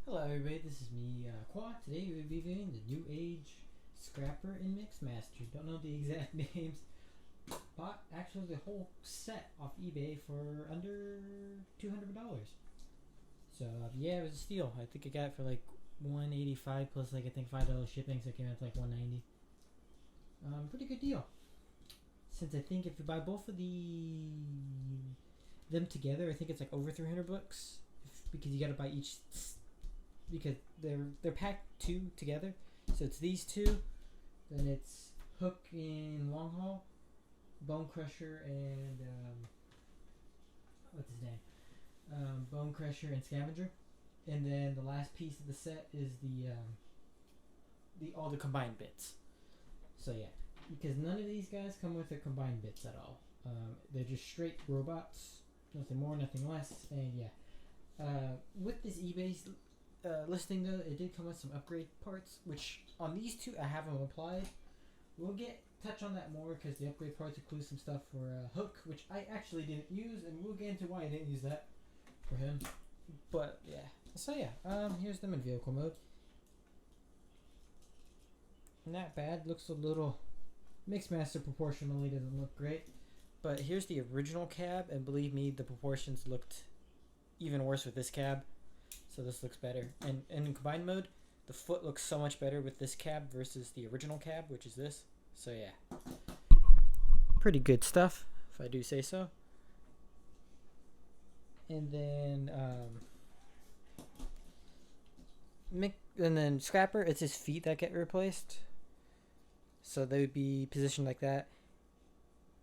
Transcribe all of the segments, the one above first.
Hello everybody, this is me, Qua. Today we'll be reviewing the NewAge Scrapper and Mixmaster. Don't know the exact names. Bought actually the whole set off eBay for under $200. So yeah, it was a steal. I think I got it for like $185 plus like I think $5 shipping, so it came out to like $190. Pretty good deal. Since I think if you buy both of them together, I think it's like over $300 because you got to buy each because they're packed two together. So it's these two, then it's Hook in Long Haul, Bone Crusher, and what's his name? Bone Crusher and Scavenger, and then the last piece of the set is the all the combined bits. So yeah, because none of these guys come with their combined bits at all. They're just straight robots, nothing more, nothing less, and yeah. With this eBay listing though, it did come with some upgrade parts, which on these two I have them applied. We'll touch on that more because the upgrade parts include some stuff for Hook, which I actually didn't use, and we'll get into why I didn't use that for him. But yeah, so yeah, here's them in vehicle mode. Not bad. Looks a little Mixmaster proportionally doesn't look great, but here's the original cab, and believe me, the proportions looked even worse with this cab. So this looks better. And in combined mode, the foot looks so much better with this cab versus the original cab, which is this. So yeah, pretty good stuff, if I do say so. And then Scrapper, it's his feet that get replaced. So they would be positioned like that.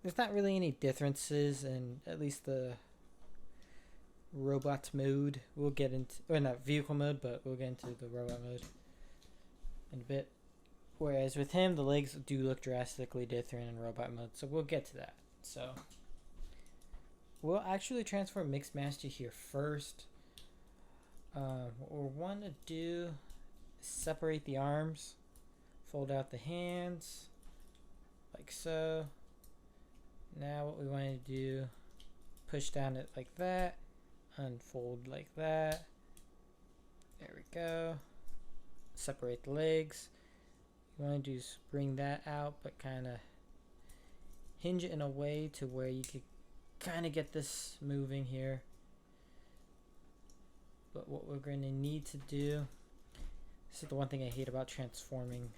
There's not really any differences in at least the robot mode. We'll get into, or not vehicle mode, but we'll get into the robot mode in a bit. Whereas with him, the legs do look drastically different in robot mode, so we'll get to that. So we'll actually transform Mixmaster here first. What we'll want to do is separate the arms, fold out the hands like so. Now what we want to do, push down it like that, unfold like that. There we go. Separate the legs. You want to do is bring that out, but kind of hinge it in a way to where you could kind of get this moving here. But what we're going to need to do, this is the one thing I hate about transforming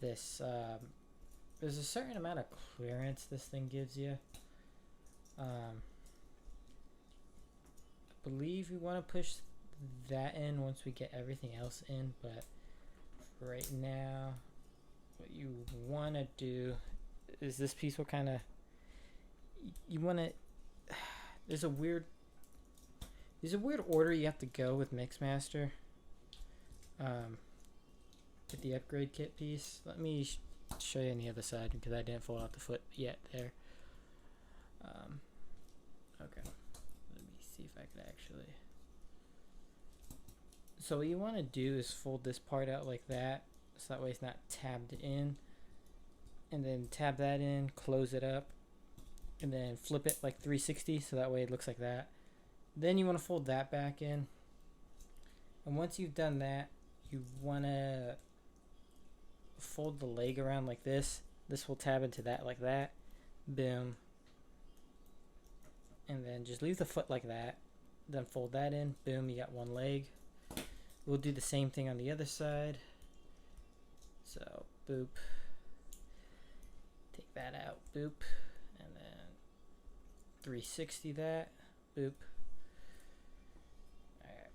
this. There's a certain amount of clearance this thing gives you. I believe we want to push that in once we get everything else in, but right now what you want to do is this piece will kind of, you want to, there's a weird order you have to go with Mixmaster with the upgrade kit piece. Let me show you on the other side because I didn't fold out the foot yet there. Okay, let me see if I could actually. So what you want to do is fold this part out like that, so that way it's not tabbed in, and then tab that in, close it up, and then flip it like 360 so that way it looks like that. Then you want to fold that back in, and once you've done that, you want to fold the leg around like this. This will tab into that like that. Boom. And then just leave the foot like that. Then fold that in. Boom, you got one leg. We'll do the same thing on the other side. So, boop. Take that out. Boop. And then 360 that. Boop. Alright.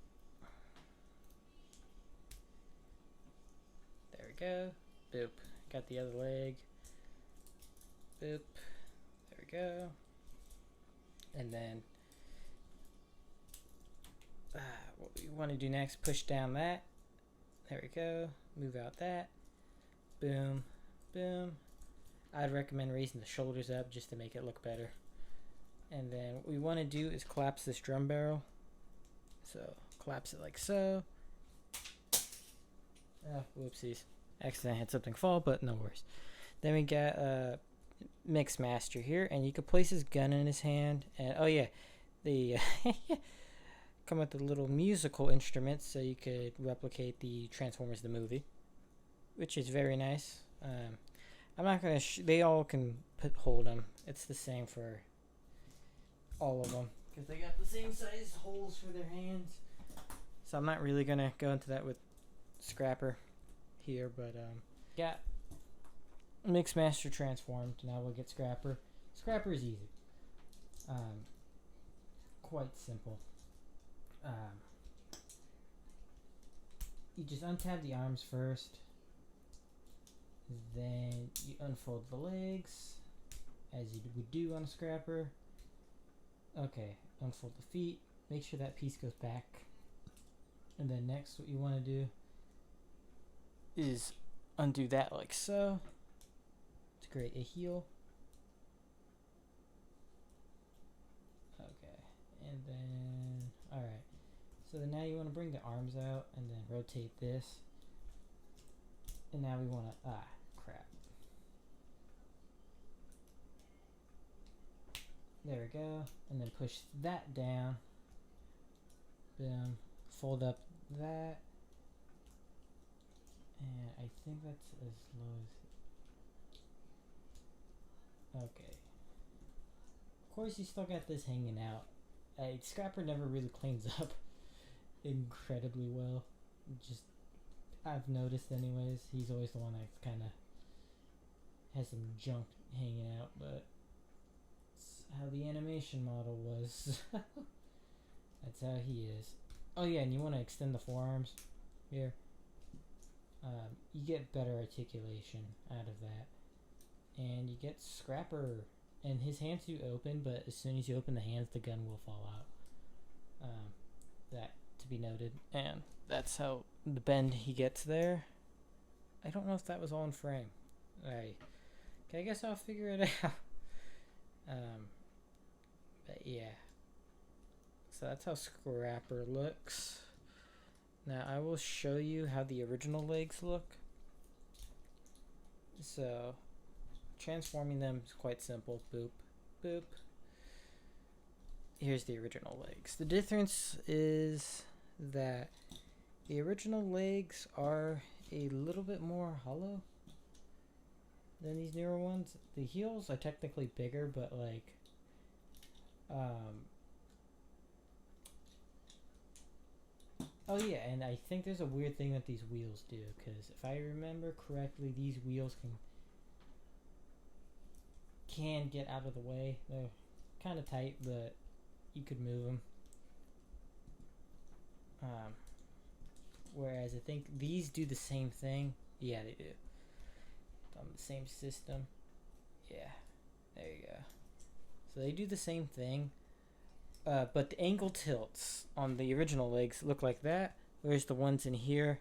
There we go. Boop. Got the other leg. Boop. There we go. And then what we want to do next, push down that. There we go. Move out that. Boom. Boom. I'd recommend raising the shoulders up just to make it look better. And then what we want to do is collapse this drum barrel. So collapse it like so. Oh, whoopsies. Accidentally had something fall, but no worries. Then we got Mixmaster here, and you could place his gun in his hand. And oh yeah, the come with the little musical instruments so you could replicate the Transformers the movie, which is very nice. I'm not gonna. They all can hold them. It's the same for all of them because they got the same size holes for their hands. So I'm not really gonna go into that with Scrapper here, but got Mixmaster transformed. Now we'll get Scrapper. Scrapper is easy. Quite simple. You just untab the arms first. Then you unfold the legs, as you would do on a Scrapper. Okay, unfold the feet. Make sure that piece goes back. And then next, what you want to do is undo that like so to create a heel. Okay, and then, alright. So then now you want to bring the arms out and then rotate this. And now we want to, crap. There we go. And then push that down. Boom. Fold up that. And I think that's as low as... Okay. Of course you still got this hanging out. Scrapper never really cleans up incredibly well. Just, I've noticed anyways. He's always the one that kind of has some junk hanging out, but it's how the animation model was. That's how he is. Oh yeah, and you want to extend the forearms here. You get better articulation out of that. And you get Scrapper, and his hands do open, but as soon as you open the hands, the gun will fall out. That to be noted. And that's how the bend he gets there. I don't know if that was all in frame. Alright. Okay, I guess I'll figure it out. But yeah. So that's how Scrapper looks. Now I will show you how the original legs look. So transforming them is quite simple. Boop, boop. Here's the original legs. The difference is that the original legs are a little bit more hollow than these newer ones. The heels are technically bigger, but like oh yeah, and I think there's a weird thing that these wheels do, because if I remember correctly, these wheels can get out of the way. They're kind of tight, but you could move them. Whereas I think these do the same thing. Yeah, they do. On the same system. Yeah, there you go. So they do the same thing. But the angle tilts on the original legs look like that, whereas the ones in here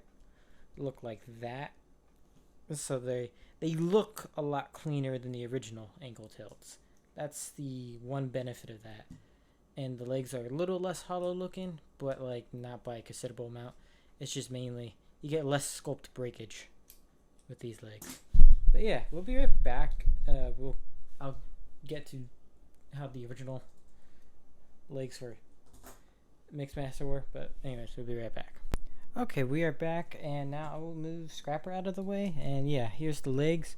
look like that. So they look a lot cleaner than the original angle tilts. That's the one benefit of that. And the legs are a little less hollow looking, but like not by a considerable amount. It's just mainly you get less sculpt breakage with these legs. But yeah, we'll be right back. I'll get to how the original legs for Mixmaster were, but anyways, we'll be right back. Okay, we are back, and now I will move Scrapper out of the way, and yeah, here's the legs.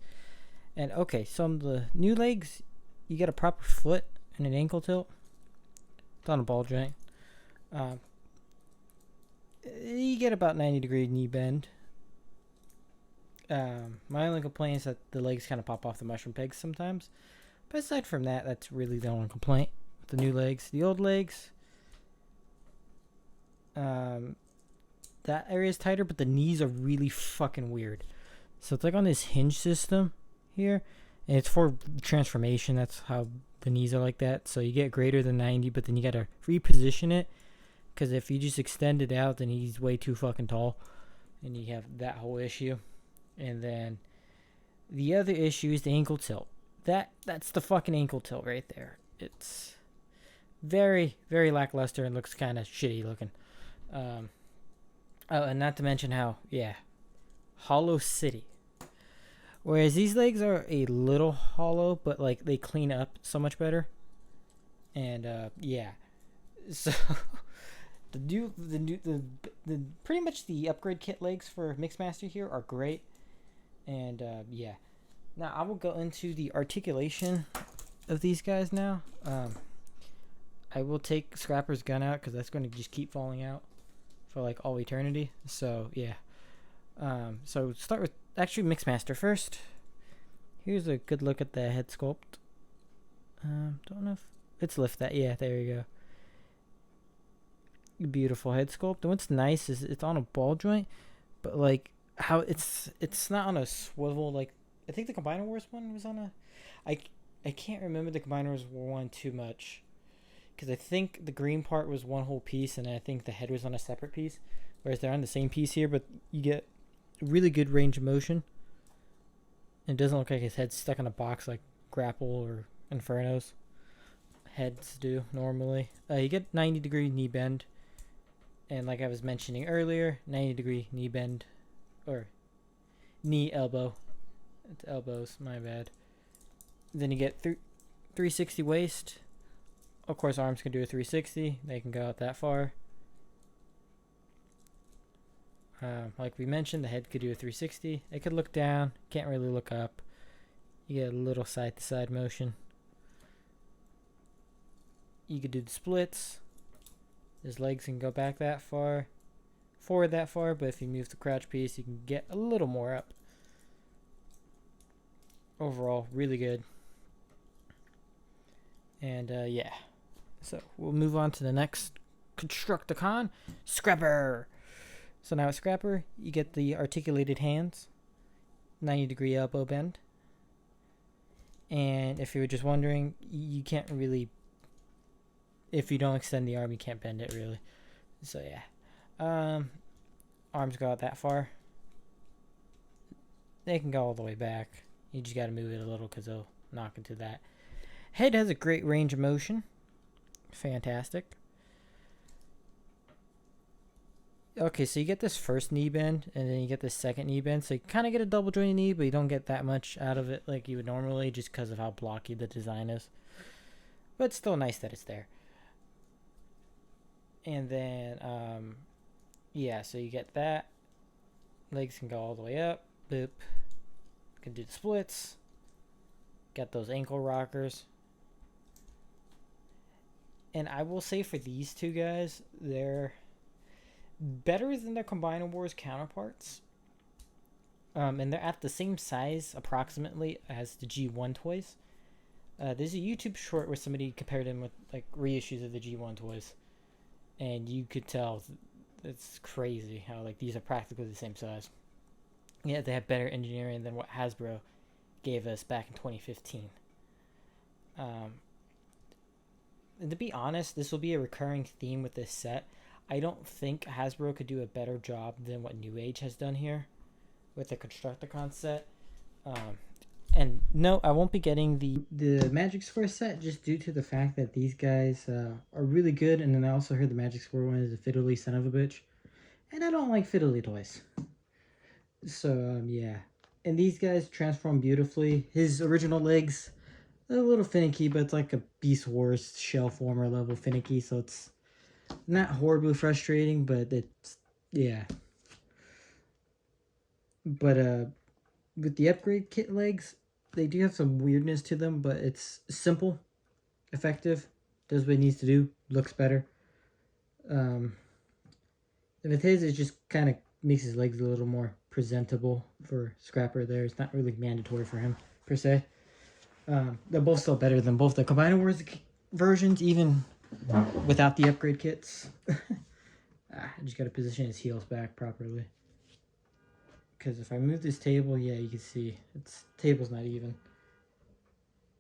And okay, so on the new legs, you get a proper foot and an ankle tilt. It's on a ball joint. You get about 90-degree knee bend. My only complaint is that the legs kind of pop off the mushroom pegs sometimes, but aside from that, that's really the only complaint. The new legs. The old legs, that area is tighter, but the knees are really fucking weird. So it's like on this hinge system here, and it's for transformation. That's how the knees are like that. So you get greater than 90, but then you gotta reposition it, because if you just extend it out, then he's way too fucking tall, and you have that whole issue. And then the other issue is the ankle tilt. That's the fucking ankle tilt right there. It's very, very lackluster and looks kind of shitty looking. Oh, and not to mention how, yeah, hollow city. Whereas these legs are a little hollow, but like they clean up so much better. And yeah, so The pretty much the upgrade kit legs for Mixmaster here are great, and yeah. Now I will go into the articulation of these guys now. I will take Scrapper's gun out because that's going to just keep falling out for like all eternity. So yeah. So start with actually Mixmaster first. Here's a good look at the head sculpt. Don't know if it's lift that. Yeah, there you go. Beautiful head sculpt. And what's nice is it's on a ball joint, but like how it's not on a swivel. Like I think the Combiner Wars one was on a. I can't remember the Combiner Wars one too much, because I think the green part was one whole piece, and I think the head was on a separate piece. Whereas they're on the same piece here, but you get really good range of motion. It doesn't look like his head's stuck in a box like Grapple or Inferno's heads do normally. You get 90-degree knee bend. And like I was mentioning earlier, 90-degree knee bend, or knee elbow. It's elbows, my bad. Then you get 360 waist. Of course, arms can do a 360. They can go out that far. Like we mentioned, the head could do a 360. It could look down. Can't really look up. You get a little side-to-side motion. You could do the splits. His legs can go back that far, forward that far, but if you move the crouch piece, you can get a little more up. Overall, really good. And yeah, so we'll move on to the next Constructicon, Scrapper. So now with Scrapper, you get the articulated hands, 90-degree elbow bend. And if you were just wondering, you can't really, if you don't extend the arm, you can't bend it really. So yeah, arms go out that far. They can go all the way back. You just got to move it a little because they'll knock into that. Head has a great range of motion. Fantastic. Okay, so you get this first knee bend, and then you get this second knee bend. So you kind of get a double jointed knee, but you don't get that much out of it like you would normally, just because of how blocky the design is. But it's still nice that it's there. And then, yeah, so you get that. Legs can go all the way up. Boop. Can do the splits. Got those ankle rockers. And I will say for these two guys, they're better than their Combiner Wars counterparts. And they're at the same size, approximately, as the G1 toys. There's a YouTube short where somebody compared them with like reissues of the G1 toys. And you could tell it's crazy how like these are practically the same size. Yeah, they have better engineering than what Hasbro gave us back in 2015. And to be honest, this will be a recurring theme with this set. I don't think Hasbro could do a better job than what NewAge has done here with the Constructicon set. And no, I won't be getting the Magic Square set just due to the fact that these guys are really good. And then I also heard the Magic Square one is a fiddly son of a bitch. And I don't like fiddly toys. So, yeah. And these guys transform beautifully. His original legs, a little finicky, but it's like a Beast Wars shell former level finicky. So it's not horribly frustrating, but it's, yeah. But with the upgrade kit legs, they do have some weirdness to them, but it's simple, effective, does what it needs to do, looks better. And with his, it just kind of makes his legs a little more presentable for Scrapper there. It's not really mandatory for him, per se. They're both still better than both the Combiner Wars versions, even without the upgrade kits. I just got to position his heels back properly. Because if I move this table, yeah, you can see its table's not even.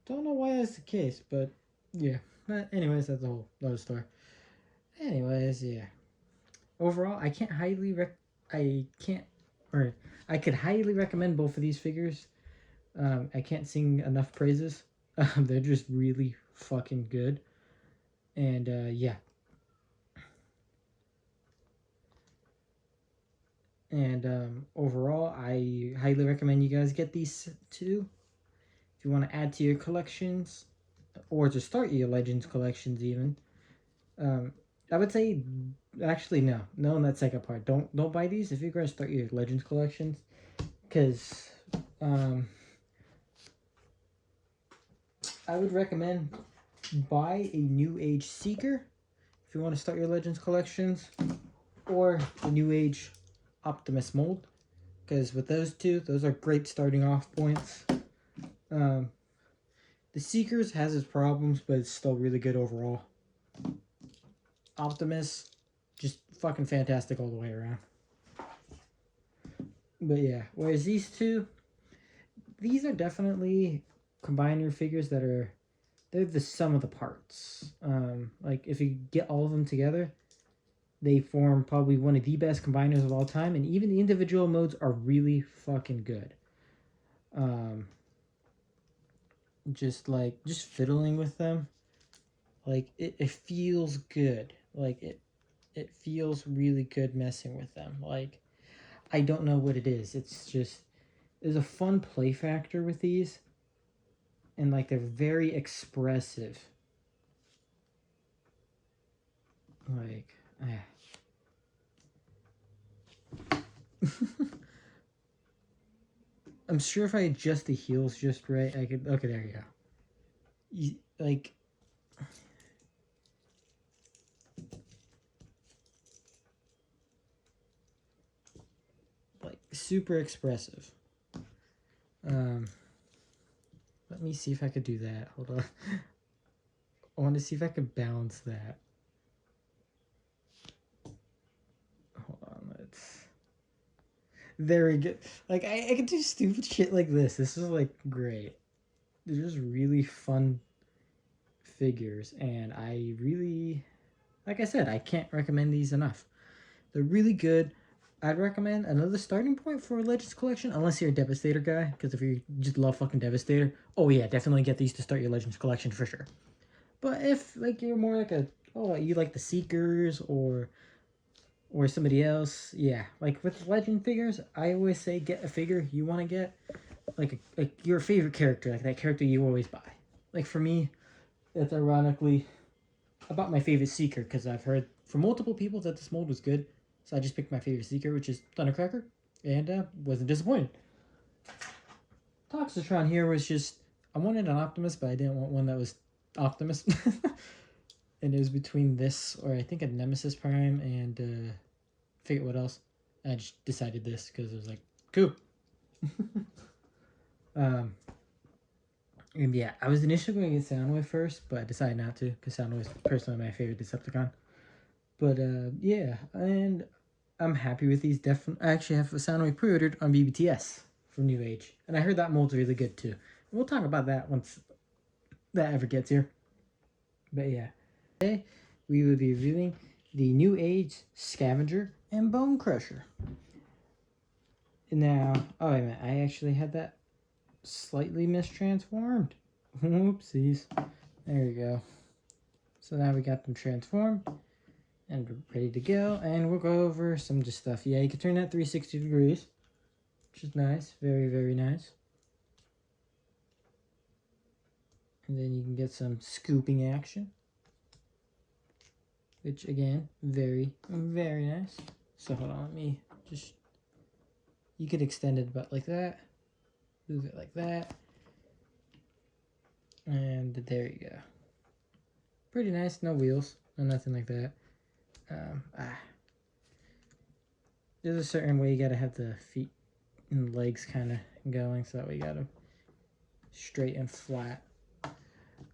Don't know why that's the case, but yeah. But anyways, that's a whole other story. Anyways, yeah. Overall, I could highly recommend both of these figures. I can't sing enough praises. They're just really fucking good. And yeah. And overall, I highly recommend you guys get these too. If you want to add to your collections, or to start your Legends collections even. I would say, actually, no on that second part. Don't buy these if you're gonna start your Legends collections, because I would recommend buy a NewAge Seeker if you want to start your Legends collections, or the NewAge Optimus mold, because with those two, those are great starting off points. The Seekers has its problems, but it's still really good overall. Optimus, just fucking fantastic all the way around. But yeah, whereas these two, these are definitely combiner figures that are, they're the sum of the parts. Like if you get all of them together, they form probably one of the best combiners of all time, and even the individual modes are really fucking good. Just fiddling with them, like it feels good. Like it feels really good messing with them. Like I don't know what it is. It's just there's a fun play factor with these, and like they're very expressive. Like, I'm sure if I adjust the heels just right, I could. Okay, there you go. Like super expressive. Let me see if I could do that. Hold on. I want to see if I could balance that. Hold on, let's. There we go. Like I can do stupid shit like this. This is like great. They're just really fun figures, and I really, like I said, I can't recommend these enough. They're really good. I'd recommend another starting point for a Legends collection, unless you're a Devastator guy, because if you just love fucking Devastator, oh yeah, definitely get these to start your Legends collection for sure. But if like you're more like you like the Seekers or somebody else, yeah, like with Legend figures, I always say get a figure you want to get, like your favorite character, like that character you always buy. Like for me, it's ironically about my favorite Seeker, because I've heard from multiple people that this mold was good. So I just picked my favorite Seeker, which is Thundercracker, and wasn't disappointed. Toxitron here was just, I wanted an Optimus, but I didn't want one that was Optimus. And it was between this, or I think a Nemesis Prime, and I forget what else. I just decided this because it was like, cool. And yeah, I was initially going to get Soundwave first, but I decided not to, because Soundwave is personally my favorite Decepticon. But yeah, and I'm happy with these. Definitely, I actually have a Soundwave pre-ordered on BBTS from NewAge, and I heard that mold's really good too. And we'll talk about that once that ever gets here. But yeah, today we will be reviewing the NewAge Scavenger and Bone Crusher. Now, oh wait a minute, I actually had that slightly mistransformed. Whoopsies. There we go. So now we got them transformed and ready to go, and we'll go over some just stuff. Yeah, you can turn that 360 degrees, which is nice. Very, very nice. And then you can get some scooping action, which again, very, very nice. So hold on, let me just, you could extend it about like that, move it like that, and there you go. Pretty nice, no wheels, no nothing like that. There's a certain way you gotta have the feet and legs kind of going, so that way you got them straight and flat.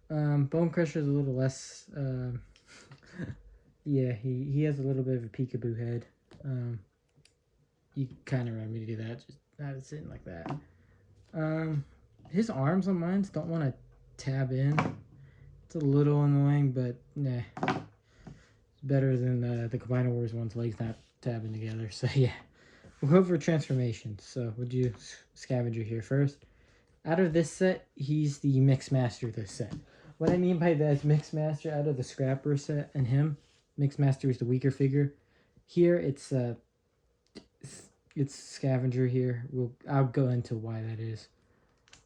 Bone Crusher is a little less. Yeah, he has a little bit of a peekaboo head. You kind of remember me to do that, just have it sitting like that. His arms on mine don't want to tab in. It's a little annoying, but nah. It's better than the Combiner Wars one's legs not tabbing together. So yeah, we'll go over transformations. So we'll do Scavenger here first. Out of this set, he's the Mix Master of this set. What I mean by that is Mix Master out of the Scrapper set and him. Mix Master is the weaker figure. Here it's Scavenger here. I'll go into why that is.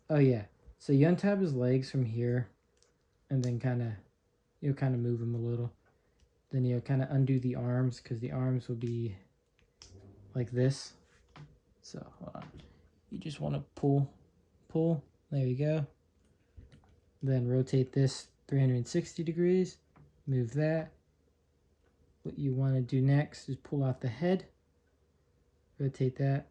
Oh yeah, so you untab his legs from here, and then you'll kind of move him a little. Then you'll kind of undo the arms because the arms will be like this. So hold on. You just want to pull. There you go. Then rotate this 360 degrees. Move that. What you want to do next is pull out the head. Rotate that.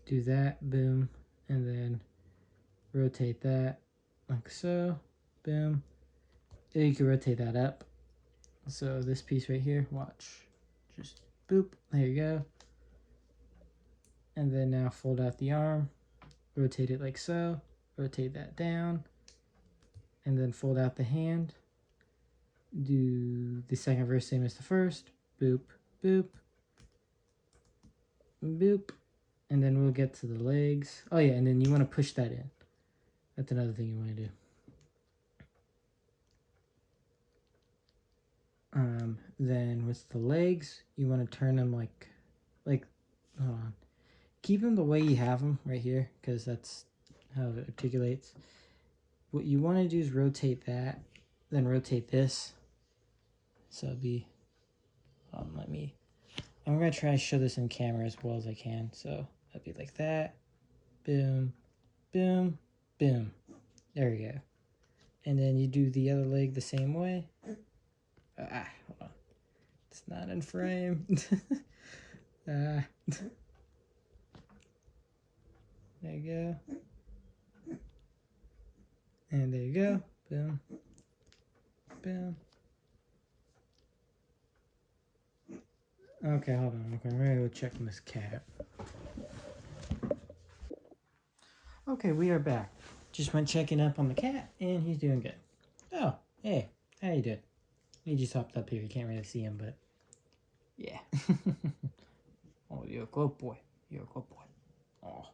Do that, boom, and then rotate that like so, boom. Then you can rotate that up. So this piece right here, watch, just boop, there you go. And then now fold out the arm, rotate it like so, rotate that down, and then fold out the hand. Do the second verse same as the first, boop, boop, boop. And then we'll get to the legs. Oh yeah, and then you want to push that in. That's another thing you want to do. Then with the legs, you want to turn them like, hold on. Keep them the way you have them right here, because that's how it articulates. What you want to do is rotate that, then rotate this. So it'll be, I'm going to try to show this in camera as well as I can. So it'll be like that, boom, boom, boom. There we go. And then you do the other leg the same way. Hold on. It's not in frame. There you go. And there you go. Boom. Boom. Okay, hold on. Okay, I'm ready to go check on this cat. Okay, we are back. Just went checking up on the cat, and he's doing good. Oh, hey, how you doing? He just hopped up here. You can't really see him, but yeah. Oh, you're a good boy. You're a good boy. Oh.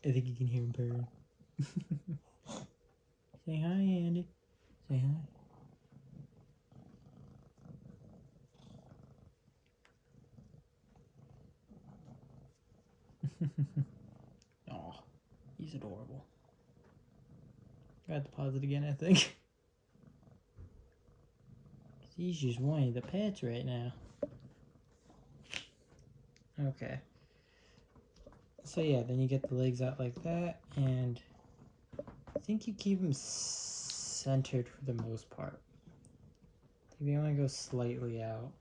I think you can hear him purring. Say hi, Andy. Say hi. Oh, he's adorable. I have to pause it again, I think. He's just one of the pets right now. Okay. So yeah, then you get the legs out like that, and I think you keep them centered for the most part. If you want to go slightly out,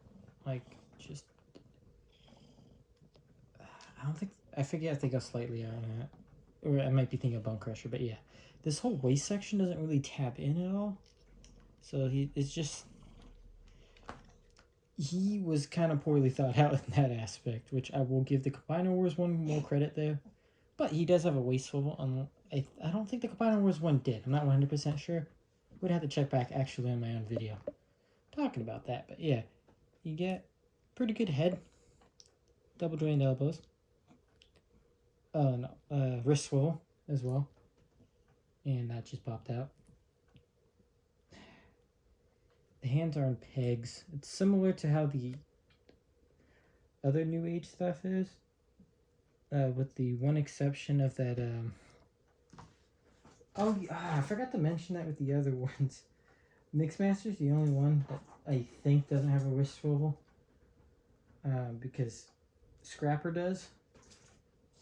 like just, I forget if they go slightly out on that, or I might be thinking of Bone Crusher, but yeah, this whole waist section doesn't really tap in at all. So he was kind of poorly thought out in that aspect, which I will give the Combiner Wars one more credit there. But he does have a waist swivel. I don't think the Combiner Wars one did. I'm not 100% sure. Would have to check back actually on my own video talking about that. But yeah, you get pretty good head, double jointed elbows. Wrist swivel as well. And that just popped out. The hands are on pegs. It's similar to how the other NewAge stuff is. With the one exception of that, I forgot to mention that with the other ones. Mixmaster's the only one that I think doesn't have a wrist swivel. Because Scrapper does.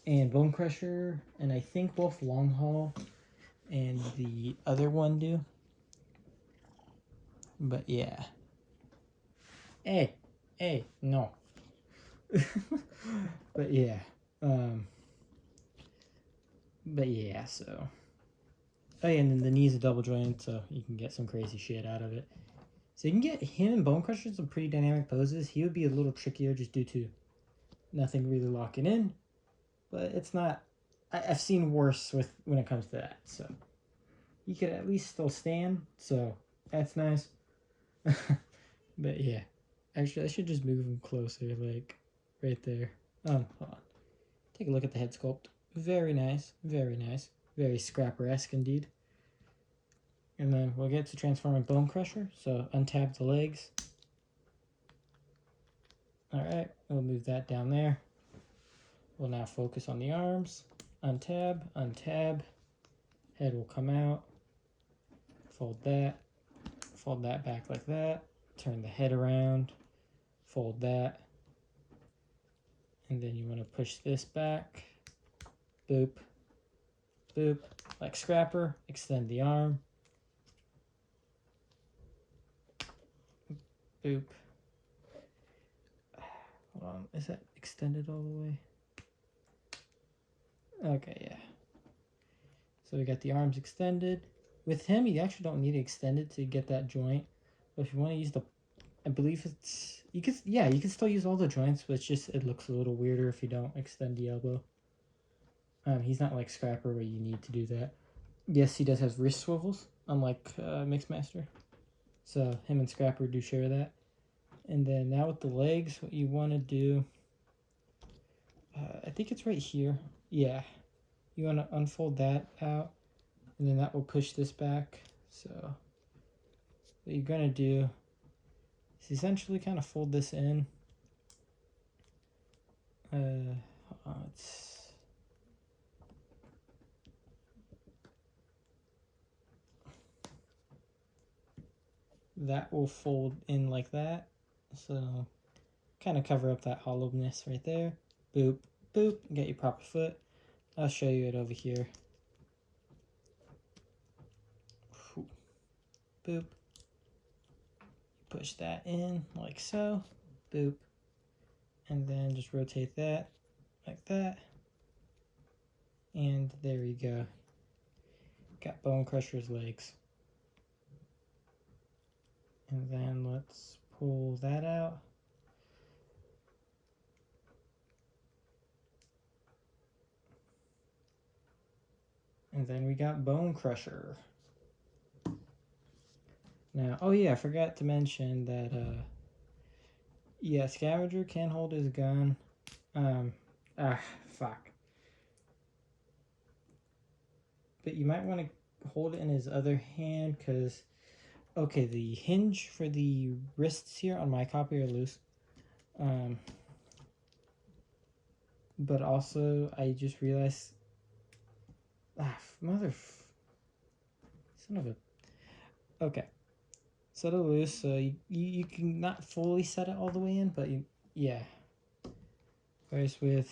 And Bone Crusher, and I think both Long Haul and the other one do. But yeah. Hey, no. But yeah. So. Oh yeah, and then the knee's a double joint, so you can get some crazy shit out of it. So you can get him and Bone Crusher some pretty dynamic poses. He would be a little trickier just due to nothing really locking in. But it's not... I've seen worse when it comes to that, so... You could at least still stand, so that's nice. But yeah. Actually, I should just move him closer, like, right there. Hold on. Take a look at the head sculpt. Very nice, very nice. Very Scrapper-esque indeed. And then we'll get to transforming Bone Crusher. So untap the legs. Alright, we'll move that down there. We'll now focus on the arms. Untab, untab. Head will come out. Fold that back like that. Turn the head around. Fold that. And then you want to push this back. Boop. Boop. Like Scrapper. Extend the arm. Boop. Hold on. Is that extended all the way? Okay, yeah. So we got the arms extended. With him, you actually don't need to extend it to get that joint. But if you want to use the, I believe it's, you can still use all the joints, but it's just, it looks a little weirder if you don't extend the elbow. He's not like Scrapper where you need to do that. Yes, he does have wrist swivels, unlike Mixmaster. So him and Scrapper do share that. And then now with the legs, what you want to do, I think it's right here. Yeah. You want to unfold that out, and then that will push this back. So what you're going to do is essentially kind of fold this in. That will fold in like that. So kind of cover up that hollowness right there. Boop, boop, get your proper foot. I'll show you it over here. Boop. Push that in like so. Boop. And then just rotate that like that. And there we go. Got Bone Crusher's legs. And then let's pull that out. And then we got Bone Crusher. Now, oh yeah, I forgot to mention that, yeah, Scavenger can hold his gun. Fuck. But you might want to hold it in his other hand, because, okay, the hinge for the wrists here on my copy are loose. But also, I just realized, son of a, okay. Set it loose, so you can not fully set it all the way in, but yeah. Whereas with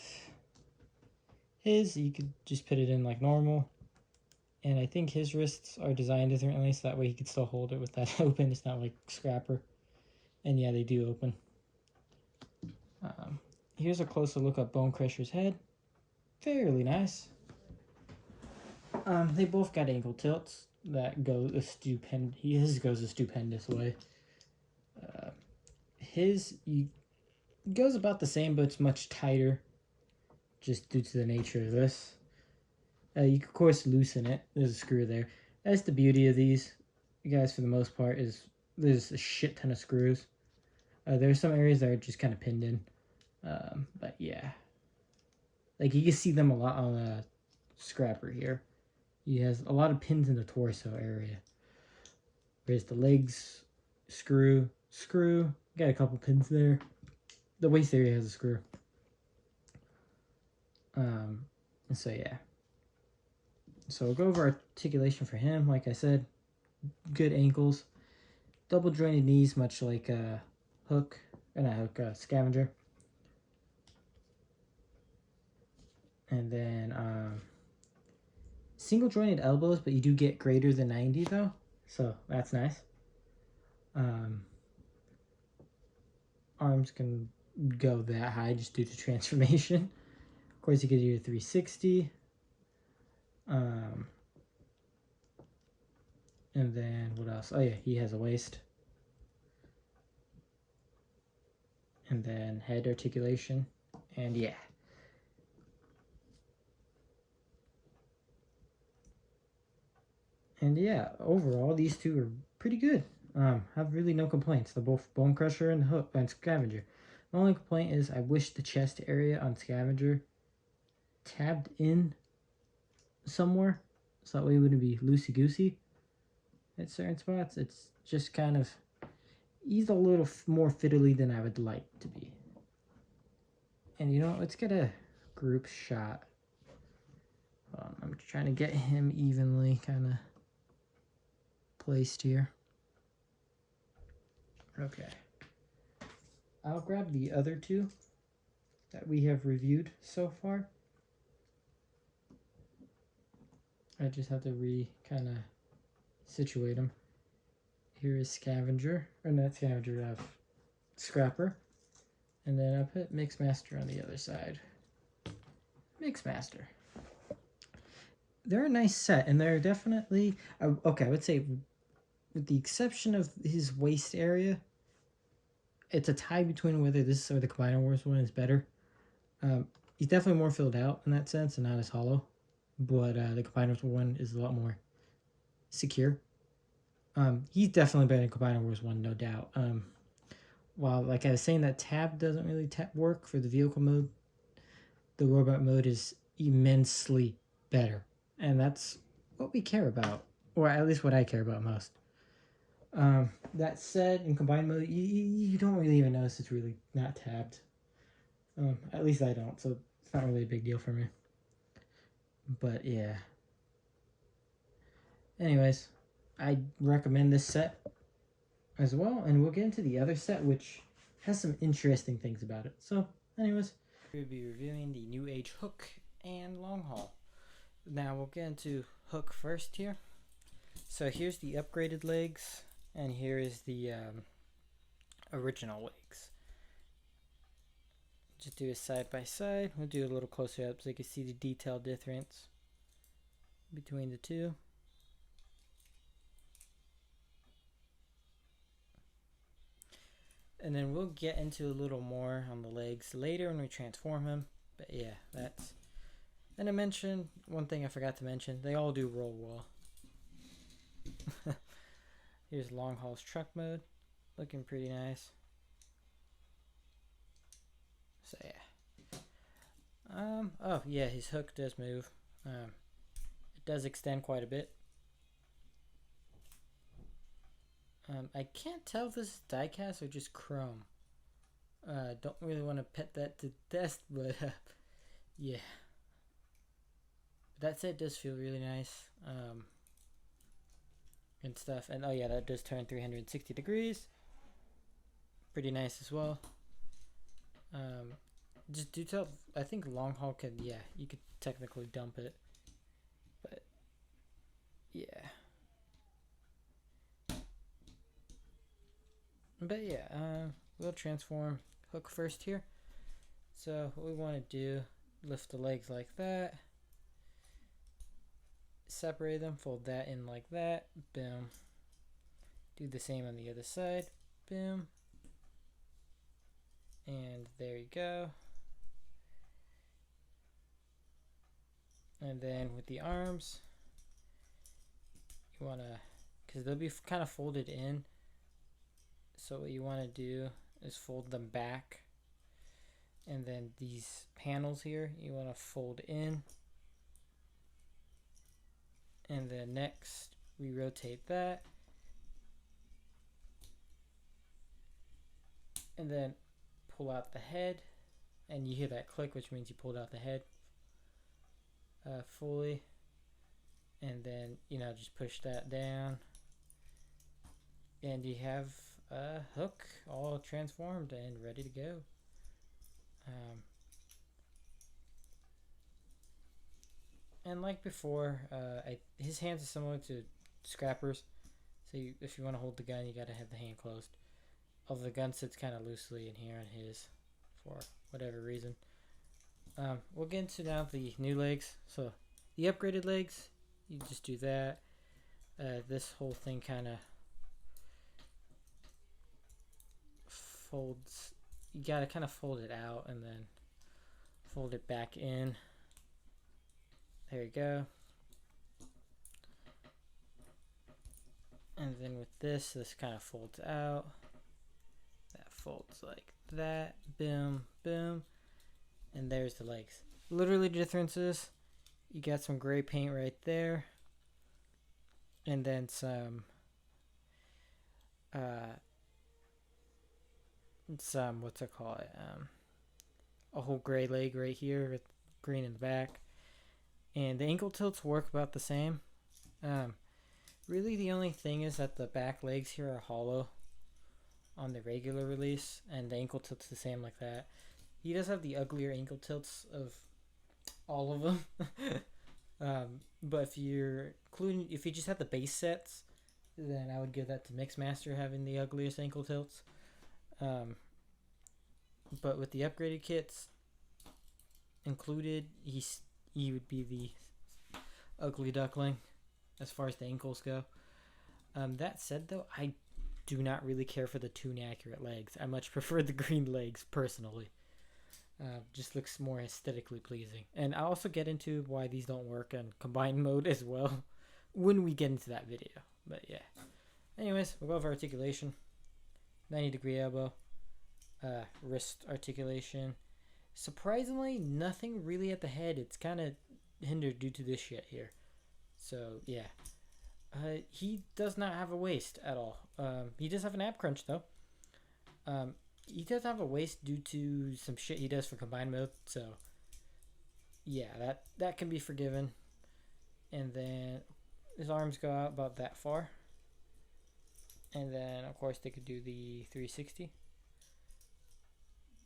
his, you could just put it in like normal. And I think his wrists are designed differently, so that way he could still hold it with that open. It's not like Scrapper. And yeah, they do open. Here's a closer look at Bone Crusher's head. Fairly nice. They both got ankle tilts that go a stupendous. His goes a stupendous way. His goes about the same, but it's much tighter, just due to the nature of this. You can of course loosen it. There's a screw there. That's the beauty of these guys. For the most part, is there's a shit ton of screws. There's some areas that are just kind of pinned in, but yeah, like you can see them a lot on Scrapper here. He has a lot of pins in the torso area. Whereas the legs, screw, got a couple pins there. The waist area has a screw. And so yeah. So we'll go over articulation for him. Like I said, good ankles, double jointed knees, much like Scavenger. And then single jointed elbows, but you do get greater than 90 though, so that's nice. Arms can go that high just due to transformation. Of course, you could do a 360. And then what else? Oh yeah, he has a waist. And then head articulation. And yeah. And yeah, overall, these two are pretty good. Have really no complaints. They're both Bone Crusher and Hook and Scavenger. The only complaint is I wish the chest area on Scavenger tabbed in somewhere, so that way it wouldn't be loosey-goosey at certain spots. It's just kind of, he's a little more fiddly than I would like to be. And you know, let's get a group shot. I'm trying to get him evenly kind of placed here. Okay. I'll grab the other two that we have reviewed so far. I just have to kind of situate them. Here is Scavenger, or not Scavenger, Scrapper. And then I'll put Mixmaster on the other side. Mixmaster. They're a nice set, and they're definitely, okay, I would say, with the exception of his waist area, it's a tie between whether this or the Combiner Wars one is better. He's definitely more filled out in that sense and not as hollow, but the Combiner Wars one is a lot more secure. He's definitely better than Combiner Wars one, no doubt. While, like I was saying, that tab doesn't really work for the vehicle mode, the robot mode is immensely better. And that's what we care about, or at least what I care about most. That said, in combined mode, you don't really even notice it's really not tabbed. At least I don't, so it's not really a big deal for me. But yeah. Anyways, I recommend this set as well, and we'll get into the other set, which has some interesting things about it. So, anyways, we'll be reviewing the NewAge hook and long haul. Now we'll get into hook first here. So here's the upgraded legs, and here is the original legs. Just do a side by side. We'll do a little closer up so you can see the detail difference between the two. And then we'll get into a little more on the legs later when we transform him. But yeah, that's... And I mentioned, one thing I forgot to mention, they all do roll well. Here's Long Haul's truck mode. Looking pretty nice. So yeah. Oh yeah, his hook does move. It does extend quite a bit. I can't tell if this is diecast or just chrome. Don't really want to pet that to test, but yeah. That set does feel really nice. And stuff. And oh yeah, that does turn 360 degrees. Pretty nice as well. Just do tell, I think long haul could, yeah, you could technically dump it. But yeah. But yeah, we'll transform hook first here. So what we want to do, lift the legs like that. Separate them, fold that in like that. Boom. Do the same on the other side. Boom. And there you go. And then with the arms, you want to, because they'll be kind of folded in. So what you want to do is fold them back. And then these panels here, you want to fold in. And then next, we rotate that. And then pull out the head. And you hear that click, which means you pulled out the head fully. And then, just push that down. And you have a hook all transformed and ready to go. And like before, his hands are similar to Scrapper's. So if you want to hold the gun, you got to have the hand closed. Although the gun sits kind of loosely in here on his for whatever reason. We'll get into now the new legs. So the upgraded legs, you just do that. This whole thing kind of folds. You got to kind of fold it out and then fold it back in. There you go. And then with this kind of folds out. That folds like that. Boom, boom. And there's the legs. Literally differences. You got some gray paint right there. And then some what's it called? a whole gray leg right here with green in the back. And the ankle tilts work about the same. Really the only thing is that the back legs here are hollow on the regular release, and the ankle tilt's the same like that. He does have the uglier ankle tilts of all of them. But if you just have the base sets, then I would give that to Mixmaster having the ugliest ankle tilts. But with the upgraded kits included, he would be the ugly duckling as far as the ankles go. That said, though, I do not really care for the tune accurate legs. I much prefer the green legs personally. Just looks more aesthetically pleasing. And I'll also get into why these don't work in combined mode as well when we get into that video. But yeah. Anyways, we'll go over articulation. 90-degree elbow. Wrist articulation. Surprisingly, nothing really at the head. It's kind of hindered due to this shit here. So yeah. He does not have a waist at all. He does have an ab crunch though. He does have a waist due to some shit he does for combined mode. So yeah, that can be forgiven. And then his arms go out about that far. And then of course they could do the 360.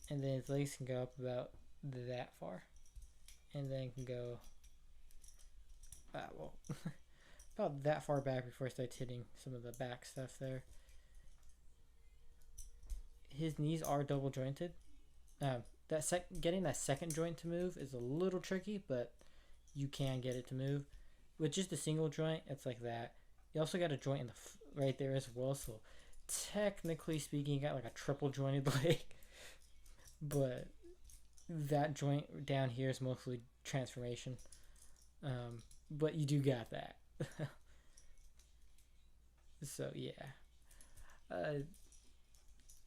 And then his legs can go up about that far. And then can go about that far back before it starts hitting some of the back stuff there. His knees are double jointed. Getting that second joint to move is a little tricky, but you can get it to move. With just a single joint, it's like that. You also got a joint in the right there as well, so technically speaking, you got like a triple jointed leg. But that joint down here is mostly transformation. But you do got that. So yeah.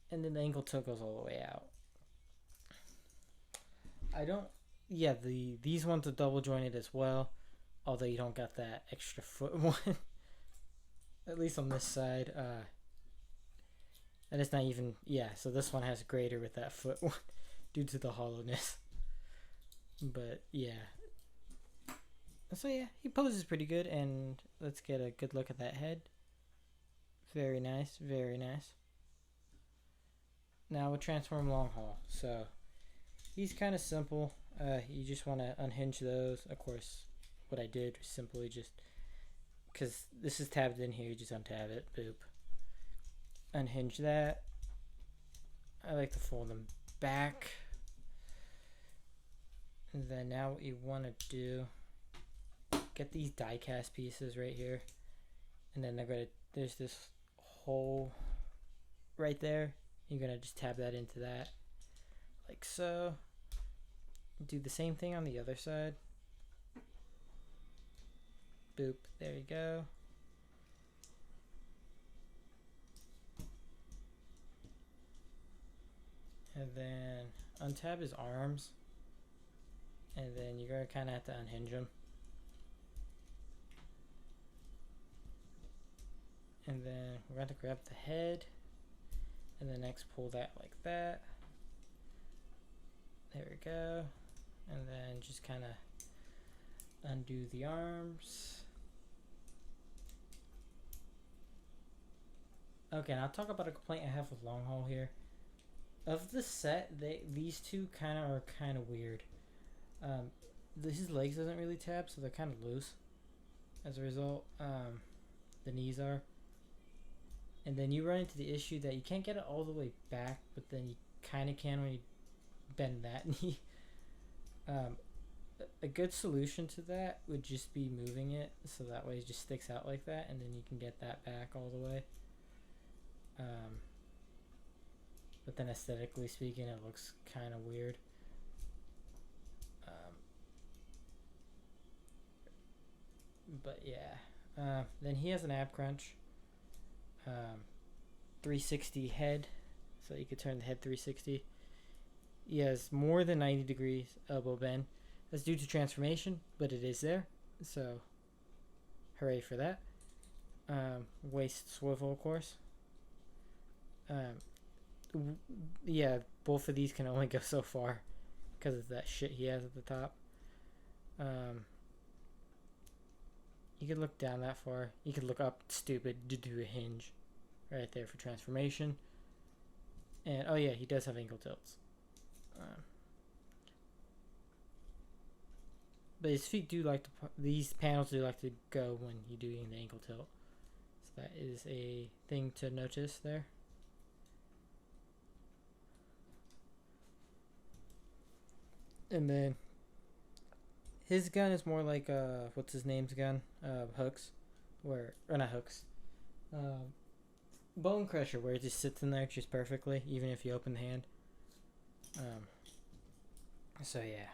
And then the ankle toe goes all the way out. These ones are double jointed as well, although you don't got that extra foot one. At least on this side. And it's not even, so this one has greater with that foot one due to the hollowness. But yeah. So yeah, he poses pretty good, and let's get a good look at that head. Very nice, very nice. Now we'll transform long haul. So he's kind of simple. You just want to unhinge those. Of course, what I did was simply just, because this is tabbed in here, you just untab it. Boop. Unhinge that. I like to fold them back. And then now what you want to do, get these die cast pieces right here. And then there's this hole right there. You're going to just tab that into that, like so. Do the same thing on the other side. Boop, there you go. And then untab his arms. And then you're going to kind of have to unhinge them. And then we're going to grab the head. And then next pull that like that. There we go. And then just kind of undo the arms. Okay, now I'll talk about a complaint I have with long haul here. Of the set, these two are kind of weird. His legs doesn't really tap, so they're kind of loose. As a result, the knees are. And then you run into the issue that you can't get it all the way back, but then you kind of can when you bend that knee. A good solution to that would just be moving it, so that way it just sticks out like that, and then you can get that back all the way. But then aesthetically speaking, it looks kind of weird. But yeah, then he has an ab crunch. 360 head, so you could turn the head 360. He has more than 90 degrees elbow bend. That's due to transformation, but it is there, so hooray for that. Waist swivel, of course. Yeah, both of these can only go so far because of that shit he has at the top. You could look down that far. You could look up stupid to do a hinge right there for transformation. And oh yeah, he does have ankle tilts. But his feet do like to, these panels do like to go when you're doing the ankle tilt. So that is a thing to notice there. And then his gun is more like what's his name's gun? Hooks, or not Hooks. Bone Crusher, where it just sits in there just perfectly, even if you open the hand. So yeah.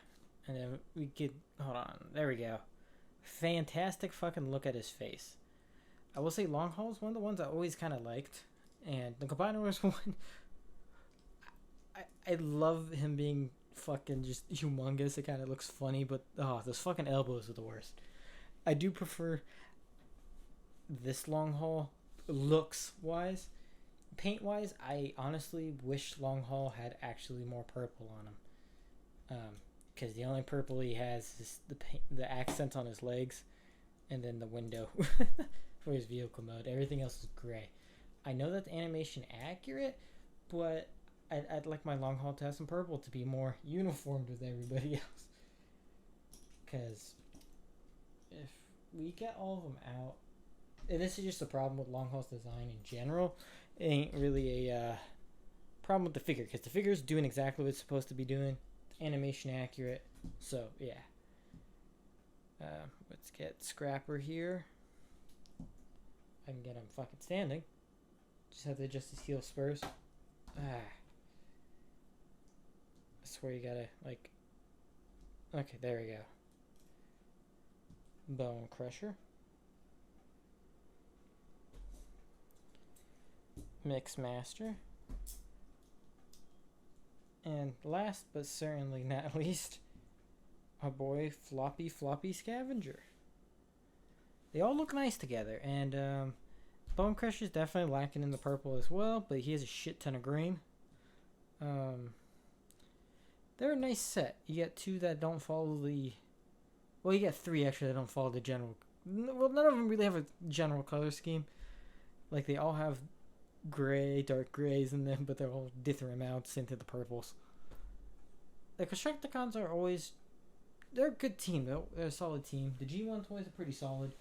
And then we could, hold on, there we go. Fantastic fucking look at his face. I will say Long Haul is one of the ones I always kind of liked. And the Combiner was one. I love him being fucking just humongous. It kind of looks funny, but those fucking elbows are the worst. I do prefer this Long Haul looks wise. Paint wise, I honestly wish Long Haul had actually more purple on him. Because the only purple he has is the accents on his legs, and then the window for his vehicle mode. Everything else is gray. I know that's animation accurate, but I'd like my Long Haul to have some purple to be more uniformed with everybody else. Because if we get all of them out, and this is just a problem with Long Haul's design in general, it ain't really a problem with the figure, because the figure's doing exactly what it's supposed to be doing. Animation accurate, so yeah. Let's get Scrapper here. I can get him fucking standing. Just have to adjust his heel spurs. I swear you gotta, like, okay, there we go. Bone Crusher. Mix Master. And last but certainly not least, our boy Floppy Scavenger. They all look nice together, and Bone Crusher's definitely lacking in the purple as well, but he has a shit ton of green. They're a nice set. You get two that don't follow the... Well, you get three actually that don't follow the general... Well, none of them really have a general color scheme. Like, they all have gray, dark grays in them, but they're all different amounts into the purples. The Constructicons are always... They're a good team, though. They're a solid team. The G1 toys are pretty solid.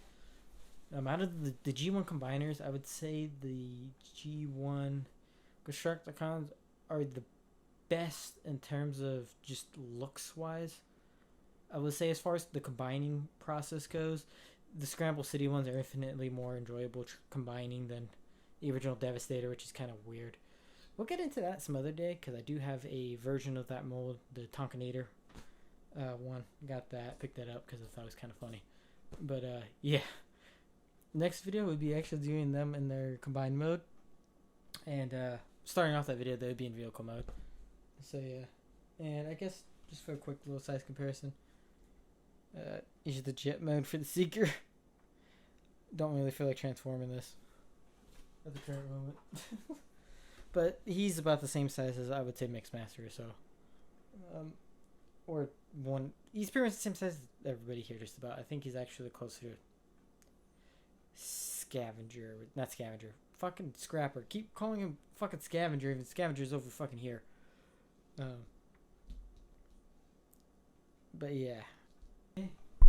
Out of the G1 combiners, I would say the G1 Constructicons are the best in terms of just looks-wise. I would say as far as the combining process goes, the Scramble City ones are infinitely more enjoyable combining than the original Devastator, which is kind of weird. We'll get into that some other day, because I do have a version of that mold, the Tonkinator one. Got that, picked that up because I thought it was kind of funny. But yeah, next video would be actually doing them in their combined mode, and starting off that video they would be in vehicle mode. So yeah, and I guess just for a quick little size comparison, is the jet mode for the Seeker. Don't really feel like transforming this at the current moment. But he's about the same size as I would say Mixmaster, so or one, he's pretty much the same size as everybody here just about. I think he's actually closer to Scavenger, not Scavenger, fucking Scrapper. Keep calling him fucking Scavenger, even Scavenger's over fucking here. But yeah,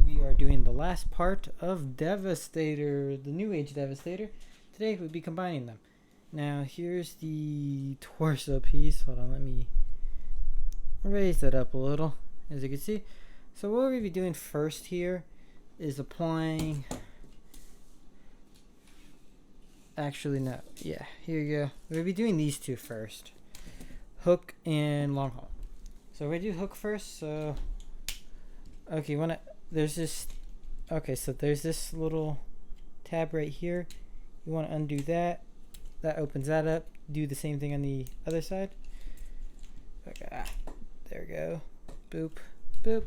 we are doing the last part of Devastator, the NewAge Devastator. Today we'll be combining them. Now here's the torso piece. Hold on, let me raise that up a little, as you can see. So what we'll be doing first here is applying... Actually, no. Yeah, here you go. We'll be doing these two first. Hook and Long Haul. So we're going to do Hook first. So, okay, there's this... Okay, so there's this little tab right here. You want to undo that. That opens that up. Do the same thing on the other side. Okay, there we go. Boop, boop.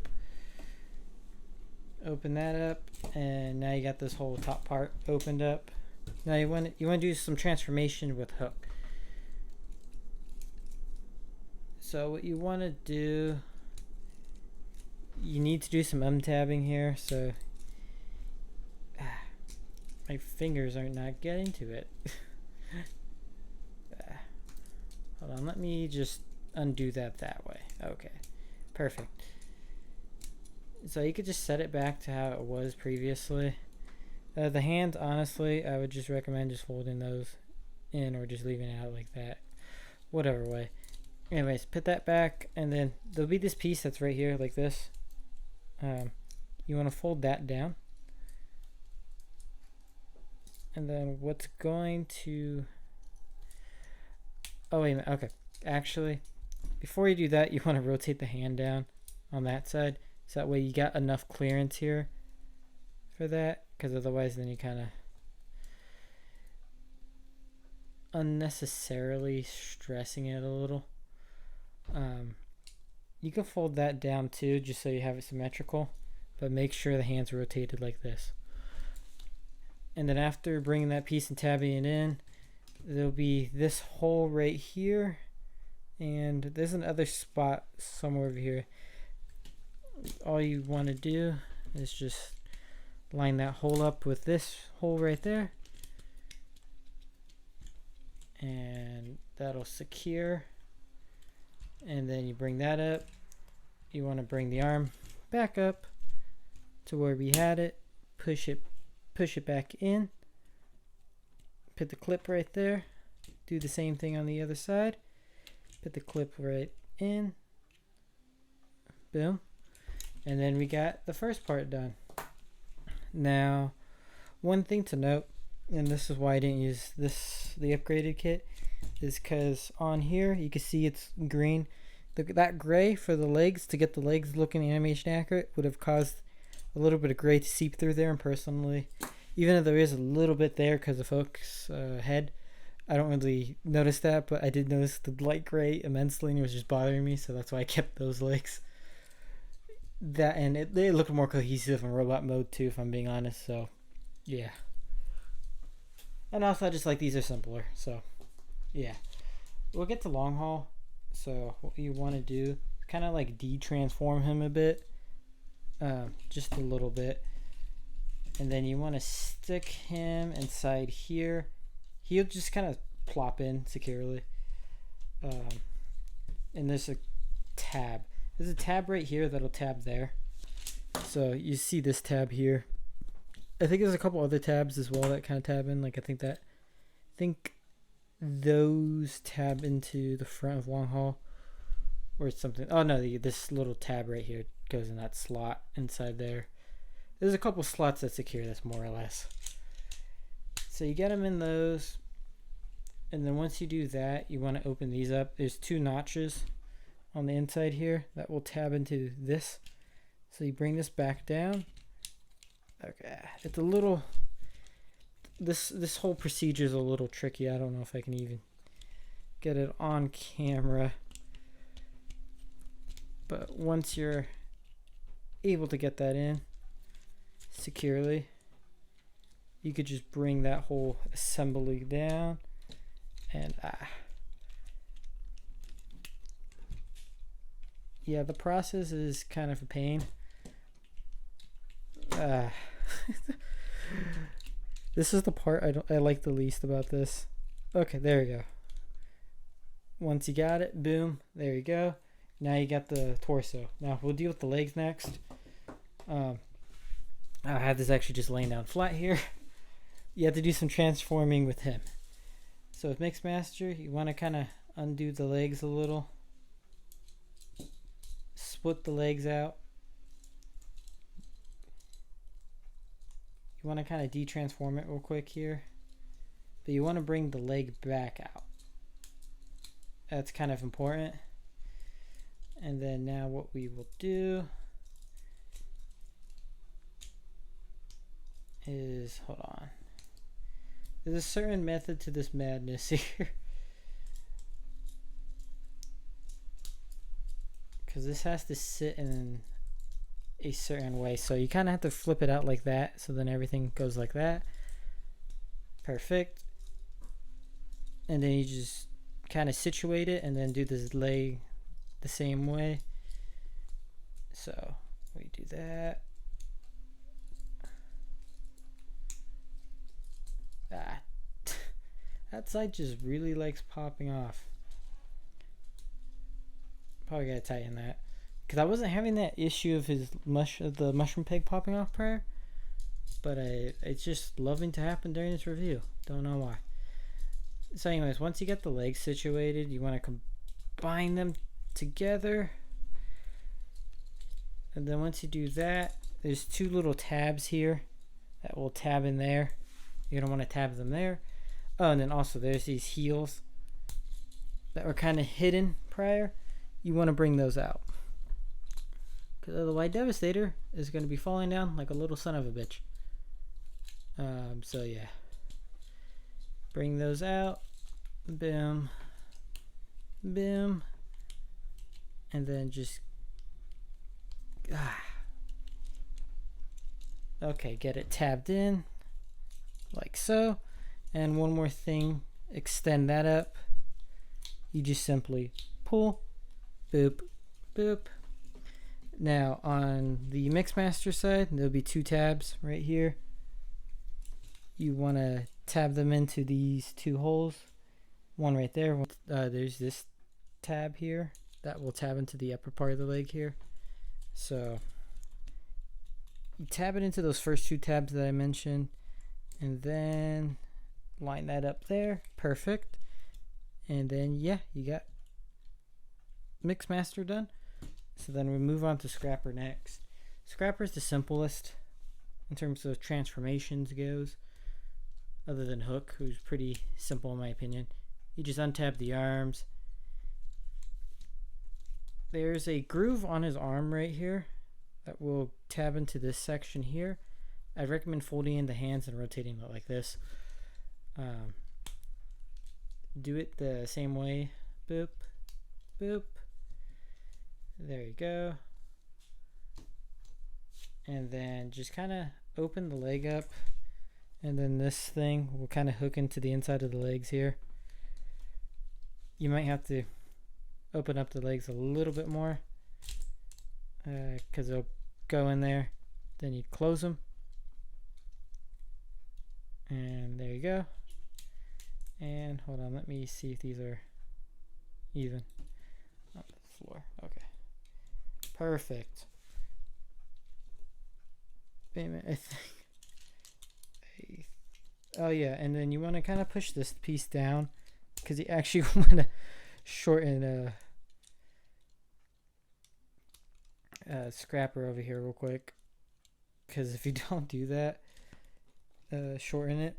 Open that up, and now you got this whole top part opened up. Now you want to do some transformation with Hook. So what you want to do you need to do some untabbing here, so my fingers are not getting to it. Hold on, let me just undo that way. Okay, perfect. So you could just set it back to how it was previously. The hands, honestly, I would just recommend just folding those in or just leaving it out like that. Whatever way. Anyways, put that back, and then there'll be this piece that's right here like this. You want to fold that down. And then what's going to... Oh, wait a minute. Okay. Actually, before you do that, you want to rotate the hand down on that side. So that way you got enough clearance here for that. Because otherwise then you kind of unnecessarily stressing it a little. You can fold that down too, just so you have it symmetrical. But make sure the hand's rotated like this. And then after bringing that piece and tabbing it in, there'll be this hole right here, and there's another spot somewhere over here. All you want to do is just line that hole up with this hole right there, and that'll secure. And then you bring that up. You want to bring the arm back up to where we had it, push it back in, put the clip right there, do the same thing on the other side, put the clip right in, boom, and then we got the first part done. Now, one thing to note, and this is why I didn't use the upgraded kit, is because on here you can see it's green. That gray for the legs, to get the legs looking animation accurate, would have caused a little bit of gray to seep through there. And personally, even though there is a little bit there because of Folk's head, I don't really notice that, but I did notice the light gray immensely, and it was just bothering me, so that's why I kept those legs. That, and they look more cohesive in robot mode too, if I'm being honest, so yeah. And also I just like these are simpler, so yeah. We'll get to long haul. So what you want to do, kind of like de-transform him a bit, just a little bit, and then you want to stick him inside here. He'll just kind of plop in securely, and there's a tab. There's a tab right here that'll tab there. So you see this tab here. I think there's a couple other tabs as well that kind of tab in. Like I think those tab into the front of long haul or something. Oh no, this little tab right here goes in that slot inside there. There's a couple slots that secure this more or less. So you get them in those, and then once you do that, you want to open these up. There's two notches on the inside here that will tab into this. So you bring this back down. Okay, it's a little, this whole procedure is a little tricky. I don't know if I can even get it on camera, but once you're able to get that in securely, you could just bring that whole assembly down, and yeah, the process is kind of a pain. This is the part I like the least about this. Okay, there we go. Once you got it, boom, there you go. Now you got the torso. Now we'll deal with the legs next. I have this actually just laying down flat here. You have to do some transforming with him. So with Mixmaster, you want to kind of undo the legs a little. Split the legs out. You want to kind of de-transform it real quick here, but you want to bring the leg back out. That's kind of important. And then now what we will do is, hold on, there's a certain method to this madness here, because this has to sit in a certain way, so you kind of have to flip it out like that, so then everything goes like that. Perfect. And then you just kind of situate it and then do this leg the same way. So We do that. Ah, that side just really likes popping off. Probably gotta tighten that, because I wasn't having that issue of the mushroom peg popping off prior, but it's just loving to happen during this review. Don't know why. So anyways, once you get the legs situated, you want to combine them together, and then once you do that, there's two little tabs here that will tab in there. You don't want to tab them there. Oh, and then also there's these heels that were kind of hidden prior. You want to bring those out, because otherwise Devastator is going to be falling down like a little son of a bitch. So yeah, bring those out, boom, boom, and then just okay, get it tabbed in like so. And one more thing, extend that up. You just simply pull, boop, boop. Now on the Mixmaster side, there'll be two tabs right here. You want to tab them into these two holes. One right there. There's this tab here that will tab into the upper part of the leg here. So you tab it into those first two tabs that I mentioned, and then line that up there. Perfect. And then yeah, you got Mixmaster done. So then we move on to Scrapper next. Scrapper is the simplest in terms of transformations goes, other than Hook, who's pretty simple in my opinion. You just untap the arms. There's a groove on his arm right here that will tab into this section here. I recommend folding in the hands and rotating it like this. Do it the same way. Boop, boop. There you go. And then just kind of open the leg up, and then this thing will kind of hook into the inside of the legs here. You might have to open up the legs a little bit more, because it'll go in there. Then you close them, and there you go. And hold on, let me see if these are even on the floor. Okay, perfect. Wait a minute, I think. Oh yeah, and then you want to kind of push this piece down, because you actually want to shorten Scrapper over here real quick. Because if you don't do that, shorten it,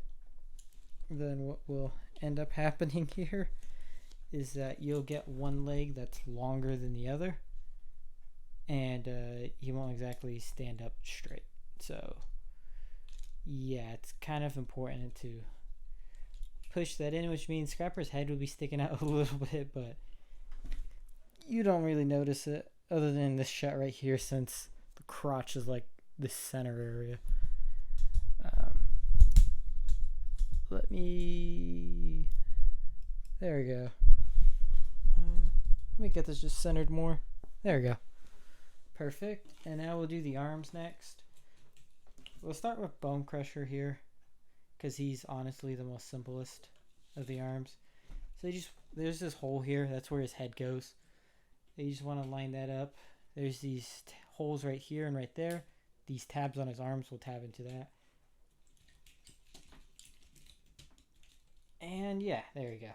then what will end up happening here is that you'll get one leg that's longer than the other, and he won't exactly stand up straight. So yeah, it's kind of important to push that in, which means Scrapper's head will be sticking out a little bit, but you don't really notice it other than this shot right here, since the crotch is like the center area. There we go. Let me get this just centered more. There we go. Perfect. And now we'll do the arms next. We'll start with Bone Crusher here, because he's honestly the most simplest of the arms. So there's this hole here, that's where his head goes. You just want to line that up. There's these holes right here and right there. These tabs on his arms will tab into that. And yeah, there you go.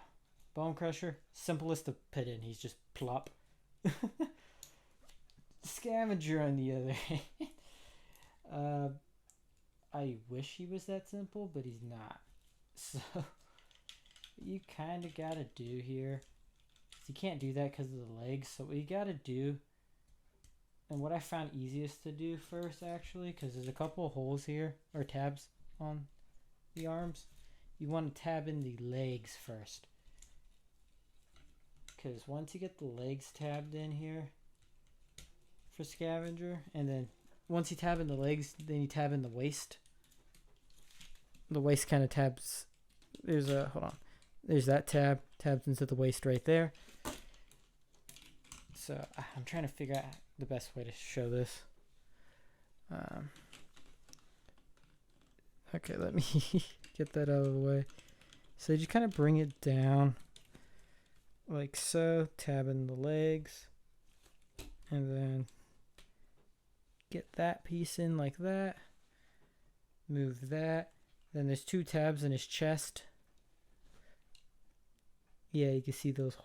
Bone Crusher, simplest to put in. He's just plop. Scavenger on the other hand. I wish he was that simple, but he's not. So what you kind of gotta do here, you can't do that because of the legs. So what you gotta do, and what I found easiest to do first actually, because there's a couple of holes here, or tabs on the arms. You want to tab in the legs first, because once you get the legs tabbed in here for Scavenger, and then once you tab in the legs, then you tab in the waist. The waist kind of tabs. There's a, hold on, there's that tabs into the waist right there. So I'm trying to figure out the best way to show this. Okay, let me get that out of the way. So you just kind of bring it down like so, tab in the legs, and then get that piece in like that. Move that. Then there's 2 tabs in his chest. Yeah, you can see those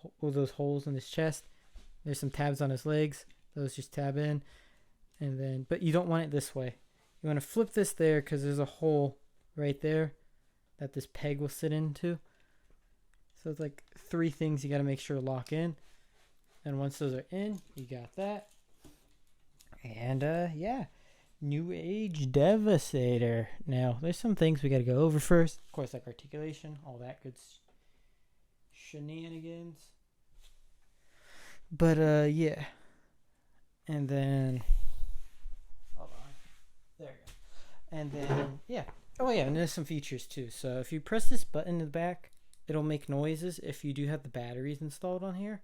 holes in his chest. There's some tabs on his legs. Those just tab in. And then, but you don't want it this way. You want to flip this there because there's a hole right there that this peg will sit into. So it's like 3 things you got to make sure to lock in. And once those are in, you got that. And yeah, NewAge Devastator. Now, there's some things we got to go over first. Of course, like articulation, all that good shenanigans. But yeah. And then hold on. There you go. And then yeah. Oh yeah, and there's some features too. So if you press this button in the back, it'll make noises if you do have the batteries installed on here.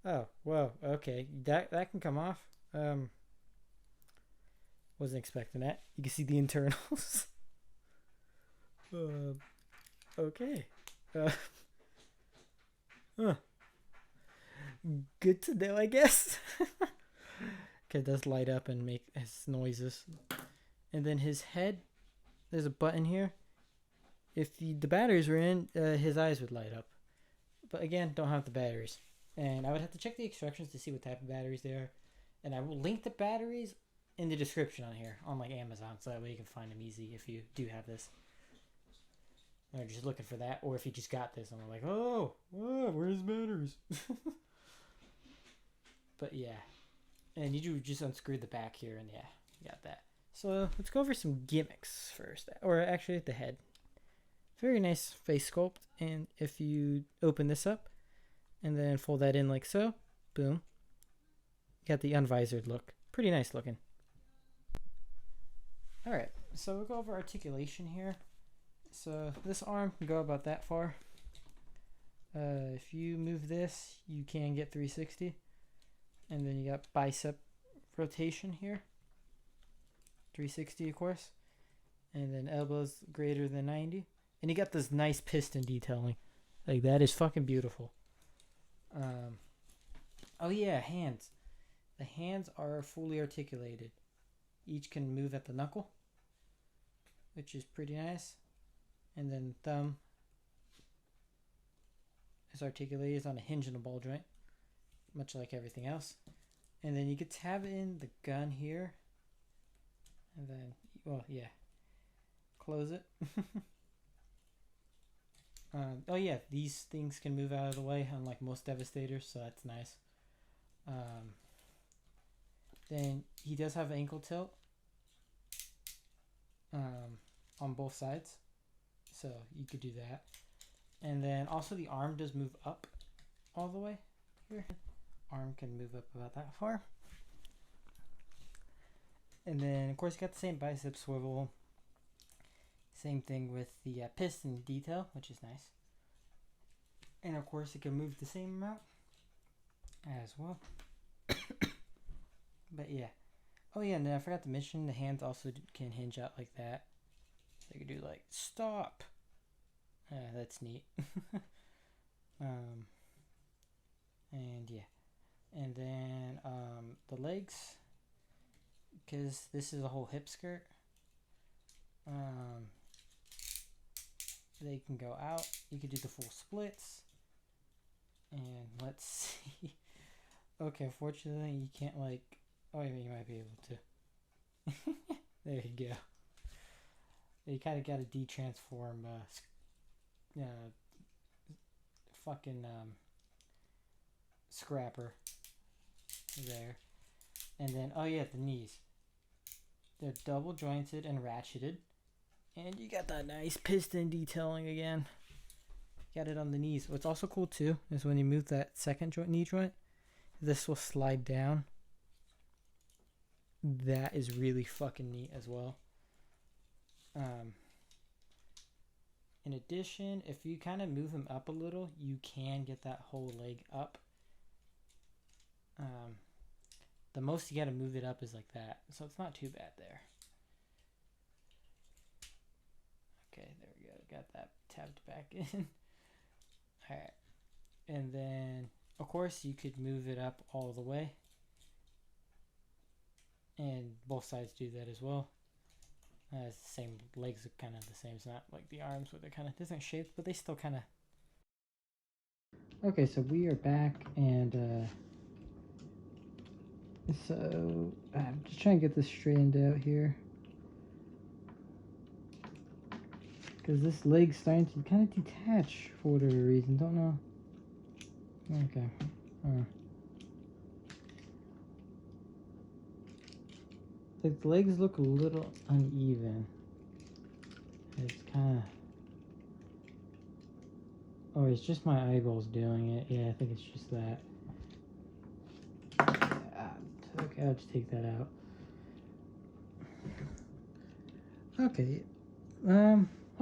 Oh, whoa, okay. That can come off. Wasn't expecting that. You can see the internals. Okay. Huh. Good to know, I guess. Okay, it does light up and make his noises. And then his head, there's a button here. If the batteries were in, his eyes would light up. But again, don't have the batteries. And I would have to check the instructions to see what type of batteries they are. And I will link the batteries in the description on here, on like Amazon, so that way you can find them easy if you do have this. Or just looking for that, or if you just got this and I'm like, oh, where's the batteries? But yeah. And you do just unscrew the back here, and yeah, you got that. So let's go over some gimmicks first, or actually the head. Very nice face sculpt, and if you open this up and then fold that in like so, boom, you got the unvisored look. Pretty nice looking. Alright, so we'll go over articulation here. So this arm can go about that far. If you move this, you can get 360. And then you got bicep rotation here. 360, of course. And then elbows greater than 90. And you got this nice piston detailing. Like, that is fucking beautiful. Oh yeah, hands. The hands are fully articulated. Each can move at the knuckle, which is pretty nice. And then thumb is articulated. It's on a hinge and a ball joint, much like everything else. And then you could tab in the gun here. And then, well, yeah, close it. Oh yeah, these things can move out of the way, unlike most Devastators, so that's nice. Then he does have ankle tilt on both sides, so you could do that. And then also the arm does move up all the way here. Arm can move up about that far. And then of course you got the same bicep swivel. Same thing with the piston detail, which is nice. And of course it can move the same amount as well. But yeah. Oh yeah, and then I forgot to mention the hands also can hinge out like that. So you can do like stop. That's neat. And yeah. And then the legs, because this is a whole hip skirt. They can go out. You could do the full splits. And let's see. Okay, unfortunately you can't like. Oh, yeah, you might be able to. There you go. You kind of got to de-transform fucking scrapper there. And then, oh yeah, the knees. They're double jointed and ratcheted. And you got that nice piston detailing again. Got it on the knees. What's also cool too is when you move that second knee joint, this will slide down. That is really fucking neat as well. In addition, if you kind of move him up a little, you can get that whole leg up. the most you got to move it up is like that. So it's not too bad there. Okay, there we go. Got that tabbed back in. All right. And then, of course, you could move it up all the way. And both sides do that as well. It's the same, legs are kind of the same. It's not like the arms where they're kind of different shapes, but they still kind of... Okay, so we are back, and so I'm just trying to get this straightened out here. Because this leg's starting to kind of detach for whatever reason. Don't know. Okay. Like the legs look a little uneven. It's kind of... Oh, it's just my eyeballs doing it. Yeah, I think it's just that. Okay, I'll just take that out. Okay.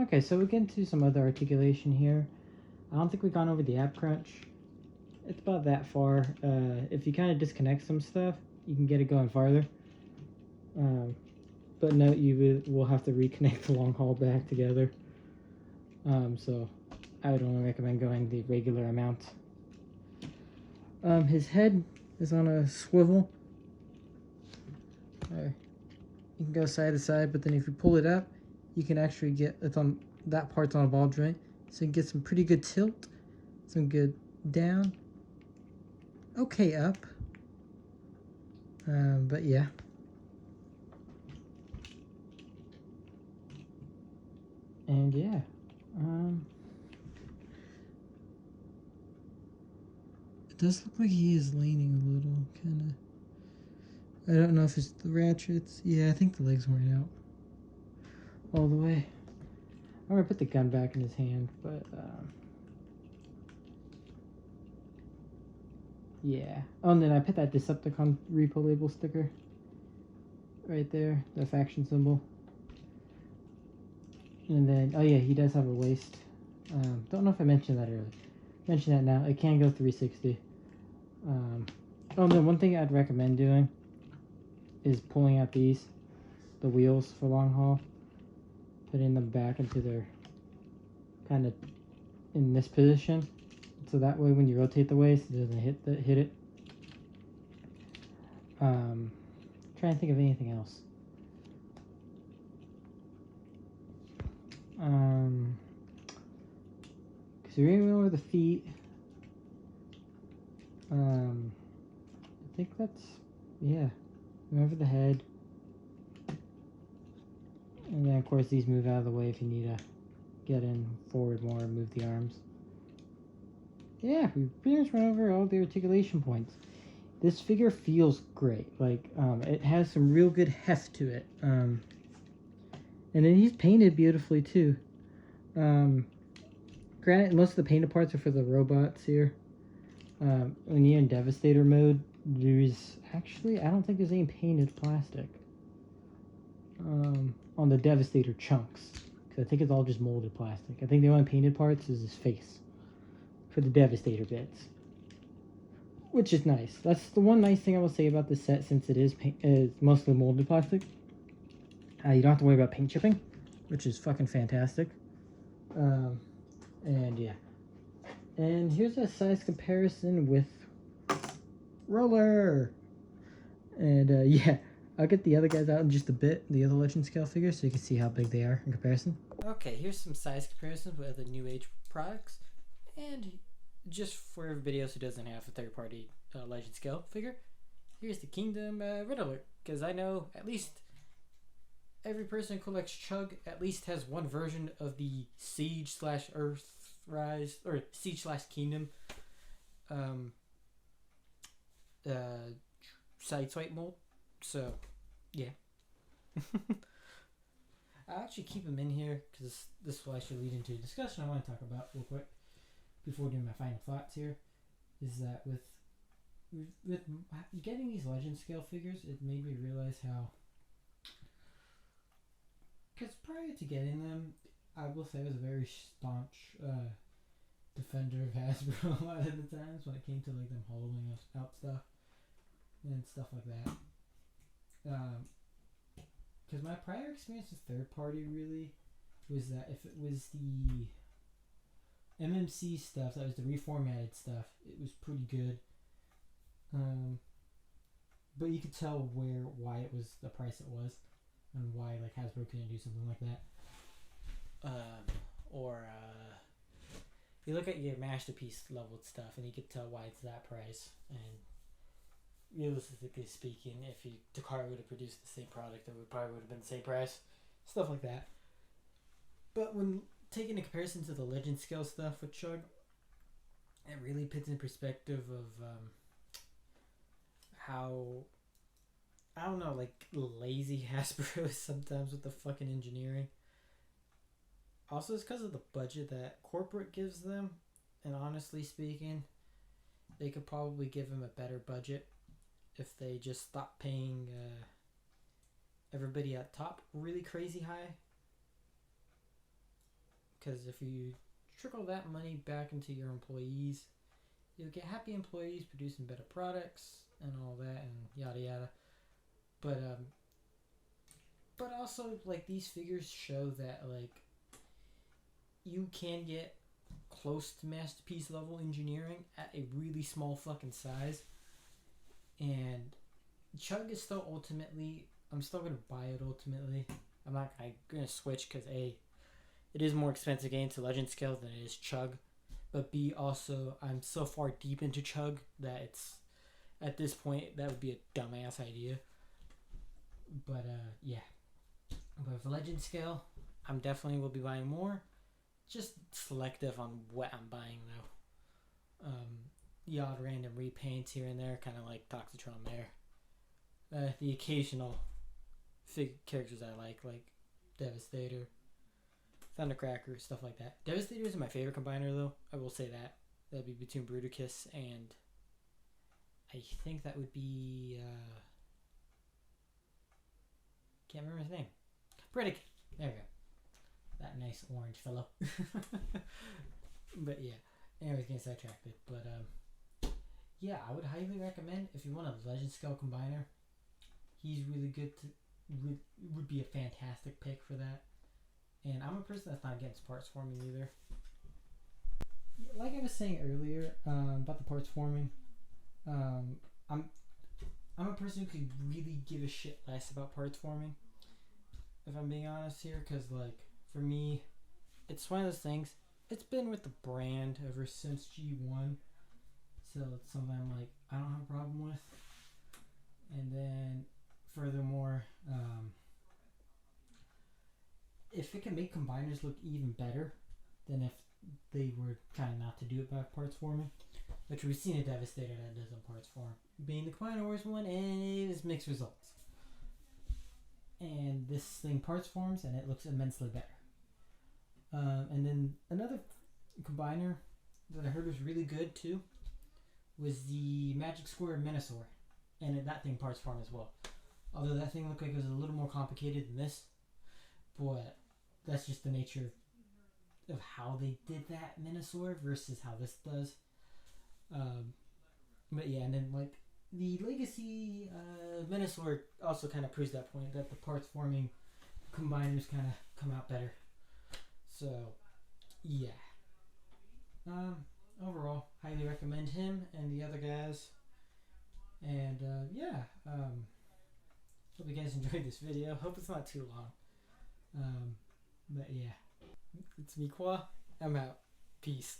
Okay, so we get into some other articulation here. I don't think we've gone over the ab crunch. It's about that far. If you kind of disconnect some stuff, you can get it going farther. But note, you will have to reconnect the long haul back together. So I would only recommend going the regular amount. His head is on a swivel. You can go side to side, but then if you pull it up, you can actually get it's on that part's on a ball joint, so you can get some pretty good tilt, some good down, okay up. But yeah. And yeah, it does look like he is leaning a little, kind of. I don't know if it's the ratchets. Yeah, I think the legs weren't out all the way. I'm gonna put the gun back in his hand, but yeah. Oh, and then I put that Decepticon repo label sticker right there, the faction symbol. And then, oh yeah, he does have a waist. Don't know if I mentioned that earlier. Mention that now. It can go 360. Oh no, one thing I'd recommend doing is pulling out the wheels for long haul, putting them back into their kind of in this position, so that way when you rotate the waist, it doesn't hit it. Trying to think of anything else. Because you're aiming over the feet. I think that's, yeah. Over the head. And then of course these move out of the way if you need to get in forward more and move the arms. Yeah, we pretty much went over all the articulation points. This figure feels great. Like, it has some real good heft to it. And then he's painted beautifully too. Granted, most of the painted parts are for the robots here. When you're in Devastator mode, there's actually, I don't think there's any painted plastic on the Devastator chunks, because I think it's all just molded plastic. I think the only painted parts is his face for the Devastator bits, which is nice. That's the one nice thing I will say about this set, since it is mostly molded plastic. You don't have to worry about paint chipping, which is fucking fantastic. And yeah. And here's a size comparison with Roller. And yeah, I'll get the other guys out in just a bit, the other Legend scale figures, so you can see how big they are in comparison. Okay, here's some size comparisons with other NewAge products. And just for everybody else who doesn't have a third-party Legend scale figure, here's the Kingdom Red Alert. Because I know at least every person who collects Chug at least has one version of the Siege/Earthrise, or Siege/Kingdom sideswipe mold. So, yeah. I'll actually keep them in here because this will actually lead into a discussion I want to talk about real quick before doing my final thoughts here. Is that with getting these Legend scale figures, it made me realize how, because prior to getting them, I will say I was a very staunch defender of Hasbro a lot of the times when it came to like them hollowing out stuff. and stuff like that. Because my prior experience with third party really was that if it was the MMC stuff, that was the reformatted stuff, it was pretty good. But you could tell why it was the price it was, and why like Hasbro couldn't do something like that. You look at your masterpiece leveled stuff, and you could tell why it's that price. And realistically speaking, if Takara would have produced the same product, it probably would have been the same price. Stuff like that. But when taking a comparison to the legend scale stuff with Chug, it really puts in perspective of how, I don't know, like lazy Hasbro is sometimes with the fucking engineering. Also, it's because of the budget that corporate gives them, and honestly speaking, they could probably give them a better budget if they just stop paying everybody at top really crazy high. Because if you trickle that money back into your employees, you'll get happy employees producing better products and all that and yada yada. But also, like, these figures show that, like, you can get close to masterpiece level engineering at a really small fucking size. And Chug is still ultimately, I'm still going to buy it ultimately. I'm not going to switch because A, it is more expensive game to legend scale than it is Chug. But B, also, I'm so far deep into Chug that it's, at this point, that would be a dumbass idea. But yeah. But for legend scale, I'm definitely will be buying more. Just selective on what I'm buying though. The odd random repaints here and there, kind of like Toxitron there. The occasional characters I like Devastator, Thundercracker, stuff like that. Devastator is my favorite combiner though, I will say that. That'd be between Bruticus and I think that would be can't remember his name. Predicate. There we go. That nice orange fellow. But yeah, anyways, getting sidetracked. But yeah, I would highly recommend if you want a legend scale combiner. He's really good. Would be a fantastic pick for that. And I'm a person that's not against parts forming either. Like I was saying earlier about the parts forming, I'm a person who could really give a shit less about parts forming, if I'm being honest here, because like for me, it's one of those things. It's been with the brand ever since G1, so it's something I'm like I don't have a problem with. And then furthermore, if it can make combiners look even better than if they were trying not to do it by parts forming, which we've seen a Devastator that doesn't parts form, being the Combiner Wars one, and it was mixed results. And this thing parts forms and it looks immensely better. And then another combiner that I heard was really good too was the Magic Square Minosaur, and that thing parts form as well. Although that thing looked like it was a little more complicated than this, but that's just the nature of how they did that Minosaur versus how this does. But yeah, and then like the Legacy Minosaur also kind of proves that point, that the parts forming combiners kind of come out better. So yeah, overall highly recommend him and the other guys. And yeah, hope you guys enjoyed this video. Hope it's not too long. But yeah, it's me, Kwa. I'm out. Peace.